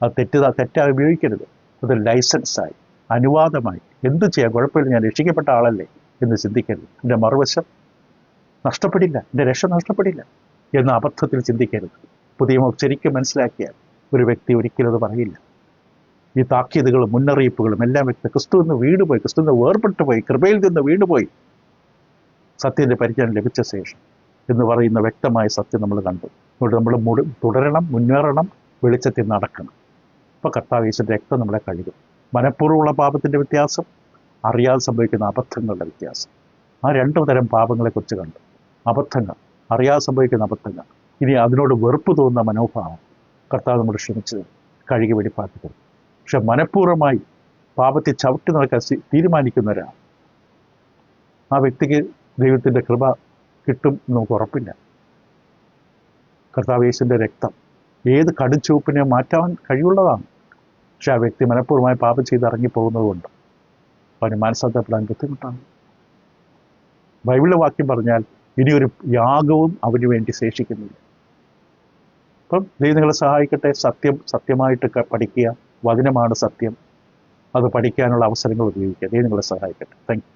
അത് തെറ്റായി ഉപയോഗിക്കരുത്. അത് ലൈസൻസായി, അനുവാദമായി, എന്ത് ചെയ്യാൻ കുഴപ്പമില്ല, ഞാൻ രക്ഷിക്കപ്പെട്ട ആളല്ലേ എന്ന് ചിന്തിക്കരുത്. എൻ്റെ മറുവശം നഷ്ടപ്പെടില്ല, എൻ്റെ രക്ഷ നഷ്ടപ്പെടില്ല എന്ന അബദ്ധത്തിൽ ചിന്തിക്കരുത്. പുതിയ ശരിക്കും മനസ്സിലാക്കിയാൽ ഒരു വ്യക്തി ഒരിക്കലും അത് പറയില്ല. ഈ താക്കീതുകളും മുന്നറിയിപ്പുകളും എല്ലാം വ്യക്തി ക്രിസ്തുവിന് വീണുപോയി, ക്രിസ്തുവിന് വേർപെട്ടു പോയി, കൃപയിൽ നിന്ന് വീണുപോയി, സത്യത്തിൻ്റെ പരിജ്ഞാനം ലഭിച്ച ശേഷം എന്ന് പറയുന്ന വ്യക്തമായ സത്യം നമ്മൾ കണ്ടു. അതുകൊണ്ട് നമ്മൾ തുടരണം, മുന്നേറണം, വെളിച്ചത്തിൽ നടക്കണം. ഇപ്പോൾ കർത്താവ് യേശുവിൻ്റെ രക്തം നമ്മളെ കഴുകും. മനഃപൂർവ്വമുള്ള പാപത്തിൻ്റെ വ്യത്യാസം, അറിയാതെ സംഭവിക്കുന്ന അബദ്ധങ്ങളുടെ വ്യത്യാസം. ആ 2 തരം പാപങ്ങളെക്കുറിച്ച് കണ്ടു. അബദ്ധങ്ങൾ, അറിയാതെ സംഭവിക്കുന്ന അബദ്ധങ്ങൾ. ഇനി അതിനോട് വെറുപ്പ് തോന്നുന്ന മനോഭാവം കർത്താവ് നമ്മൾ ക്ഷമിച്ചത് കഴുകി വെടിപ്പാക്കി തരും. പക്ഷെ മനഃപൂർവ്വമായി പാപത്തിൽ ചവിട്ടി നടക്കാൻ തീരുമാനിക്കുന്ന ഒരാൾ, ആ വ്യക്തിക്ക് ദൈവത്തിൻ്റെ കൃപ കിട്ടും എന്ന് നമുക്ക് ഉറപ്പില്ല. കർത്താവ് യേശുവിൻ്റെ രക്തം ഏത് കടുംചുവപ്പിനെ മാറ്റാൻ കഴിവുള്ളതാണ്. പക്ഷെ ആ വ്യക്തി മനഃപൂർവ്വമായി പാപം ചെയ്ത് ഇറങ്ങിപ്പോകുന്നത് കൊണ്ട് അവന് മനസ്സാന്തരപ്പെടാൻ ബുദ്ധിമുട്ടാണ്. ബൈബിളിലെ വാക്യം പറഞ്ഞാൽ ഇനിയൊരു യാഗവും അവന് വേണ്ടി ശേഷിക്കുന്നില്ല. അപ്പം ദൈവം നിങ്ങളെ സഹായിക്കട്ടെ. സത്യമായിട്ട് പഠിക്കുക. വചനമാണ് സത്യം. അത് പഠിക്കാനുള്ള അവസരങ്ങൾ ഉപയോഗിക്കുക. ദൈവം നിങ്ങളെ സഹായിക്കട്ടെ. Thank you.